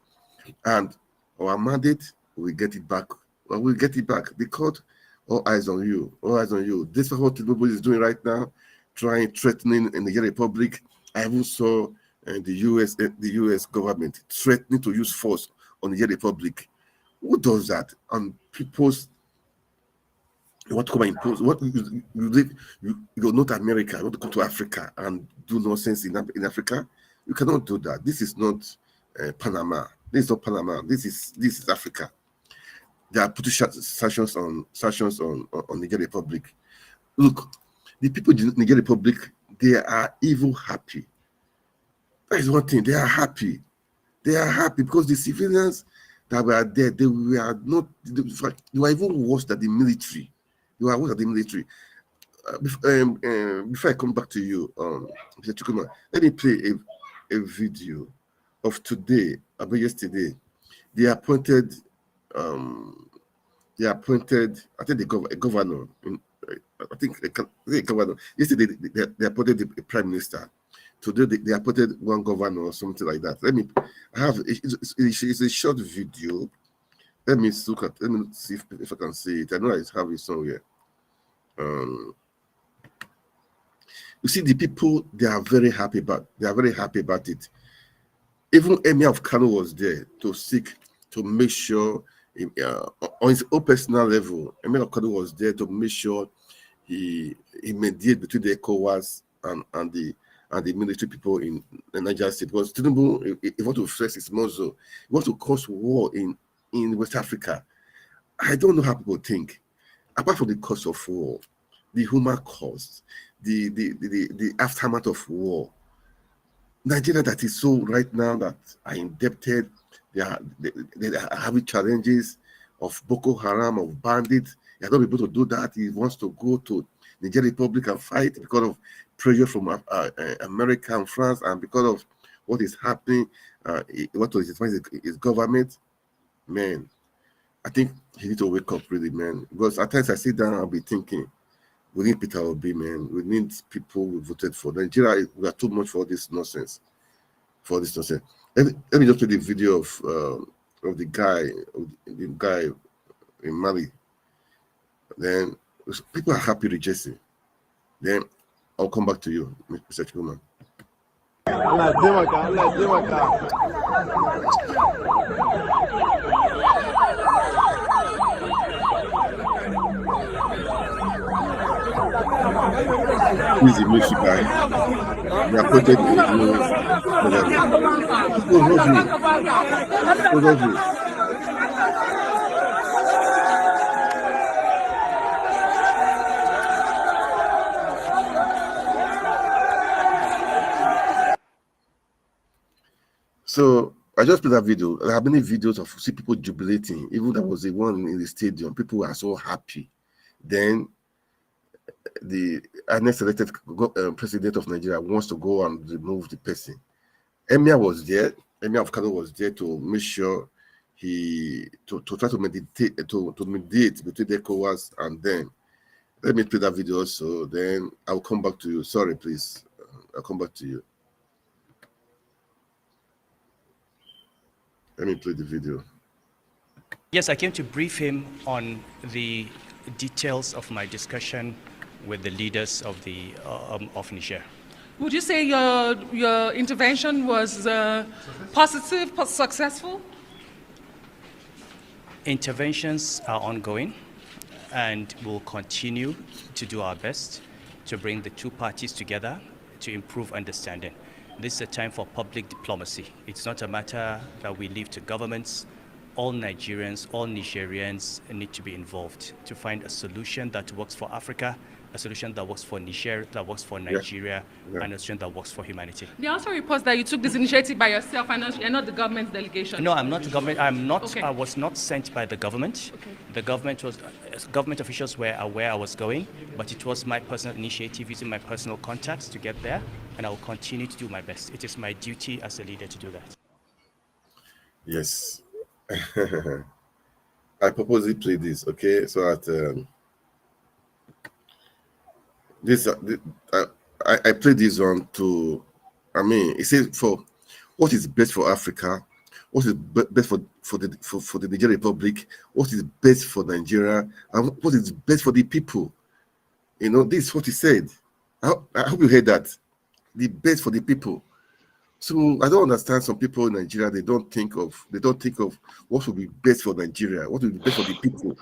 And our mandate, we get it back. Well, we'll get it back. The court, all eyes on you. All eyes on you. This is what Tinubu is doing right now, threatening in the Nigeria Republic. I even saw the US government threatening to use force on the Nigeria Republic. Who does that? And people's you want to come and impose what you go North America, you want to come to Africa and do nonsense in Africa? You cannot do that. This is not Panama. This is not Panama. This is Africa. They are putting sanctions on Nigeria Republic. Look, the people in Nigeria Republic, they are even happy. That is one thing. They are happy. They are happy because the civilians that were there, they were not. They were even worse than the military. They were worse than the military. Before I come back to you, Mr. Chukuma, let me play a video of today, about yesterday. They appointed, I think a governor. I think a governor. Yesterday they appointed a prime minister. Today they appointed one governor or something like that. It's a short video. Let me see if I can see it. I know I have it somewhere. You see, the people, they are very happy about it. Even Emir of Kano was there to make sure on his own personal level. Emir of Kano was there to make sure he mediated between the ECOWAS and the military people in Nigeria State. Because Tinubu, he wants to flex his muscle. He wants to cause war in West Africa. I don't know how people think. Apart from the cost of war, the human cost, the aftermath of war, Nigeria that is so right now that are indebted, they are having challenges of Boko Haram, of bandits. They are not able to do that. He wants to go to Nigeria Republic and fight because of pressure from America and France, and because of what is happening, what is his government. Man, I think he needs to wake up, really, man. Because at times I sit down, I'll be thinking, we need Peter Obi, man. We need people we voted for. Nigeria, we are too much for this nonsense. Let me just play the video of the guy in Mali. Then people are happy with Jesse. Then I'll come back to you, Mr. Chikuman. He's a military guy. They are putting So I just played that video. There are many videos of people jubilating. Even there was a one in the stadium. People were so happy. Then the next elected president of Nigeria wants to go and remove the person. Emir was there. Emir of Kano was there to make sure to try to mediate between the ECOWAS and them. Let me play that video also. Then I'll come back to you. Sorry, please. I'll come back to you. Let me play the video. Yes, I came to brief him on the details of my discussion with the leaders of Niger. Would you say your intervention was positive, successful? Interventions are ongoing, and we'll continue to do our best to bring the two parties together to improve understanding. This is a time for public diplomacy. It's not a matter that we leave to governments. All Nigerians, all Nigerians need to be involved to find a solution that works for Africa, a solution that works for Niger, that works for Nigeria, and a solution that works for humanity. There also reports that you took this initiative by yourself and you're not the government's delegation. No, I'm not the government. I'm not. Okay. I was not sent by the government. Okay. The government officials were aware I was going, but it was my personal initiative using my personal contacts to get there, and I will continue to do my best. It is my duty as a leader to do that. Yes. I purposely play this, okay, so that I play this on to, it says for what is best for Africa, what is best for the Nigerian Republic, what is best for Nigeria, and what is best for the people. This is what he said. I hope you heard that. The best for the people. So I don't understand some people in Nigeria. They don't think of what would be best for Nigeria, what would be best for the people.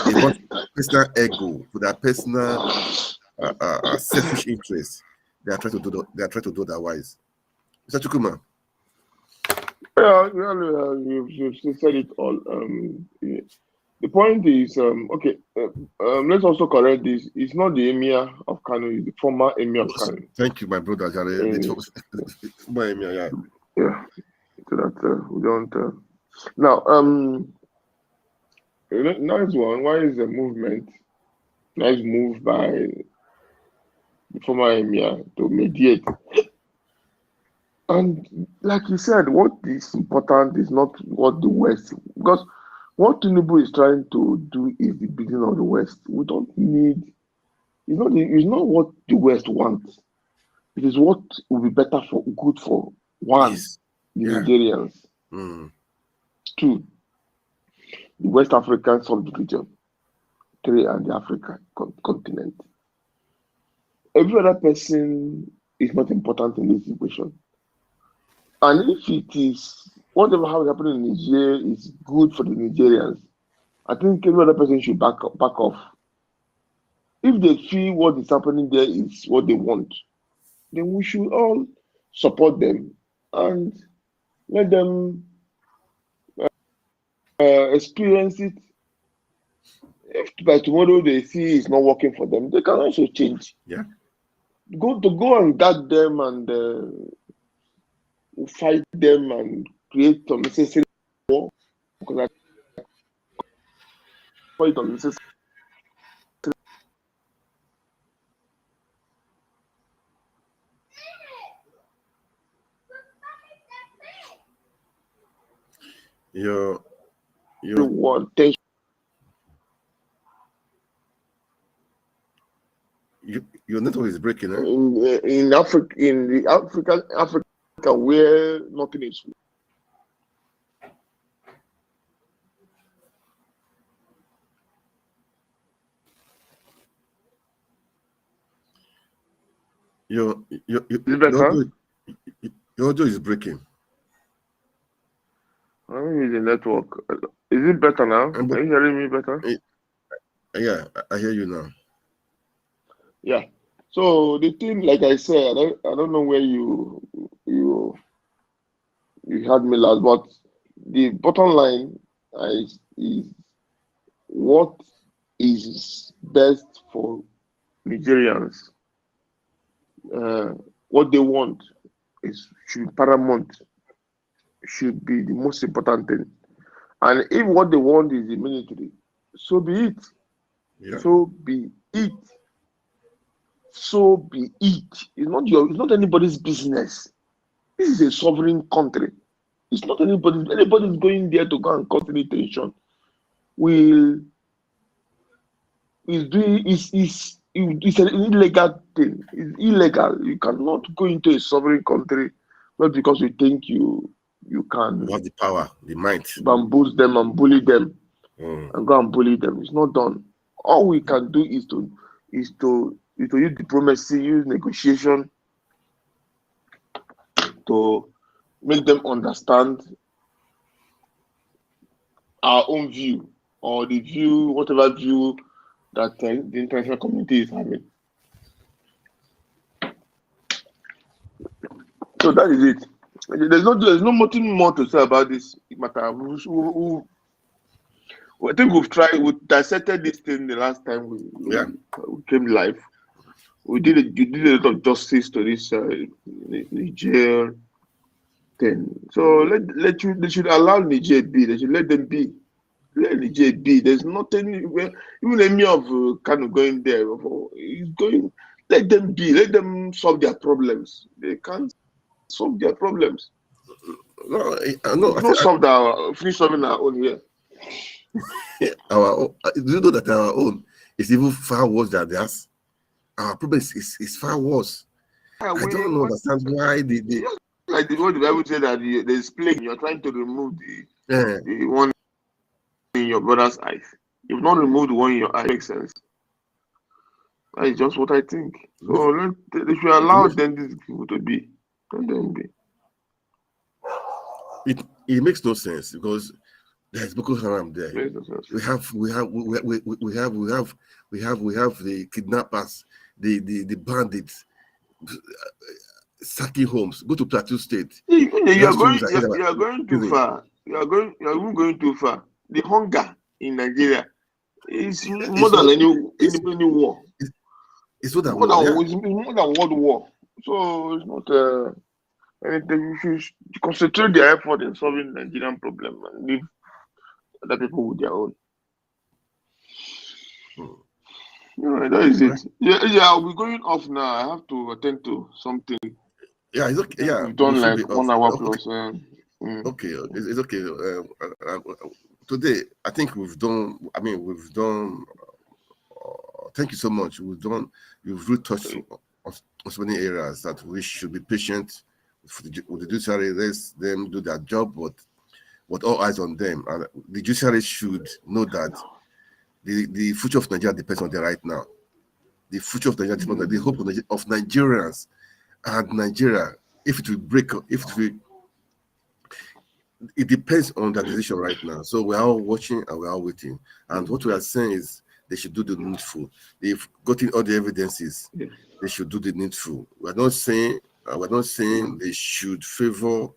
They want personal ego, for their personal selfish interests. They are trying to do otherwise. Mr. Chukuma. Yeah, you've said it all. The point is, let's also correct this. It's not the Emir of Kano, it's the former Emir of Kano. Thank you, my brother. Former Emir, yeah. Yeah, so that we don't. Now, nice one. Why is the movement? Nice move by the former Emir to mediate. And like you said, what is important is not what the West, because what Tinubu is trying to do is the beginning of the West. We don't need, it's not what the West wants. It is what will be good for one, the Nigerians. Two, the West African sub-region. Three, and the African continent. Every other person is not important in this equation. And if it is, whatever has happened in Nigeria is good for the Nigerians, I think every other person should back off. If they feel what is happening there is what they want, then we should all support them and let them experience it. If by tomorrow they see it's not working for them, they can also change. Yeah. Go and guard them and fight them and create some necessary war, because I fight unnecessary. Your network is breaking, eh? In Africa where nothing is. Your audio is breaking. I'm using network. Is it better now? Are you hearing me better? Yeah, I hear you now. Yeah. So the thing, like I said, I don't know where you had me last, but the bottom line is what is best for Nigerians. What they want should be paramount, should be the most important thing. And if what they want is the military, so be it. Yeah. So be it. So be it. It's not anybody's business. This is a sovereign country. It's not anybody's going there to go and cause any tension. It's an illegal thing. It's illegal. You cannot go into a sovereign country not because you think you can have the power, the might, bamboozle them and bully them. and go and bully them. It's not done. All we can do is to use diplomacy, use negotiation to make them understand our own view, or the view, whatever view that the international community is having. So that is it. There's nothing more to say about this matter. I think we dissected this thing the last time we came live. You did a lot of justice to this Niger thing. So they should allow Niger be. They should let them be. Let Niger be. There's nothing. Even any of Kanu going there, he's going. Let them be. Let them solve their problems. They can't solve their problems. Finish solving our own here. Our own, do you know that our own is even far worse than theirs? Our problem is far worse. I don't understand why like the Bible said that there's plague. You're trying to remove the one in your brother's eyes. You've not removed the one in your eye. Makes sense. That is just what I think. So they should allow them these people to be. Let them be. It makes no sense because there's Boko Haram there. We have the kidnappers, the bandits, sacking homes. Go to Plateau State. You are going too far. You are going too far. The hunger in Nigeria is more than any war. It's more than world war. So it's not anything. You should concentrate their effort in solving the Nigerian problem and leave other people with their own. That is it. Yeah, I'll be going off now. I have to attend to something. Yeah, it's okay. Yeah, we've done like 1 hour plus. Okay, it's okay. Today, I think we've done. Thank you so much. You've really touched on so many areas that we should be patient with the judiciary. Let them do their job, but all eyes on them. And the judiciary should know that the future of Nigeria depends on them right now. The future of Nigeria depends on the hope of Nigerians and Nigeria. If it will break, it depends on the decision right now. So we are all watching and we are all waiting. And what we are saying is they should do the needful. They've gotten all the evidences. They should do the needful. We're not saying they should favor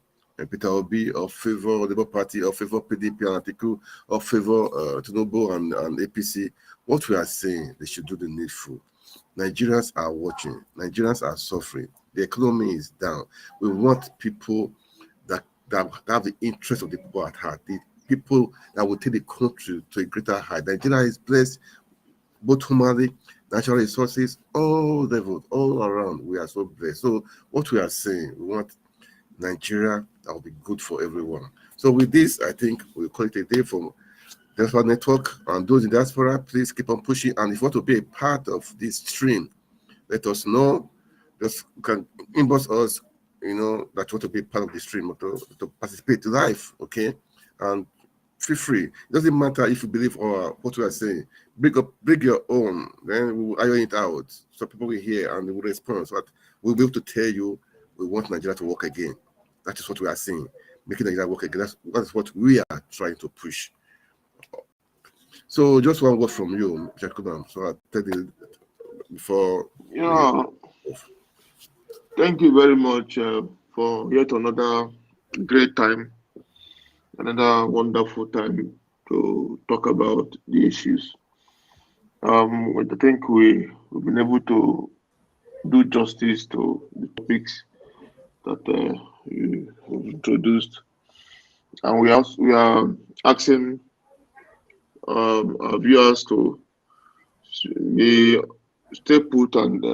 Peter Obi or favor Labour Party or favor PDP and Atiku or favor Tinubu and APC. What we are saying, they should do the needful. Nigerians are watching. Nigerians are suffering. The economy is down. We want people that have the interest of the people at heart. The people that will take the country to a greater height. Nigeria is blessed, both humanly, natural resources, all levels, all around. We are so blessed. So what we are saying, we want Nigeria that will be good for everyone. So with this, I think we'll call it a day from Diaspora Network. And those in diaspora, please keep on pushing. And if you want to be a part of this stream, let us know. Just you can inbox us, that you want to be part of the stream or to participate live, okay? And feel free. It doesn't matter if you believe or what we are saying. Bring your own. Then we will iron it out so people will hear and they will respond. So that we'll be able to tell you we want Nigeria to work again. That is what we are saying. Making Nigeria work again. That's what we are trying to push. So just one word from you, Jacob. So I'll tell you before. Thank you very much for yet another great time, another wonderful time to talk about the issues. I think we've been able to do justice to the topics that you introduced, and we are asking our viewers to stay put and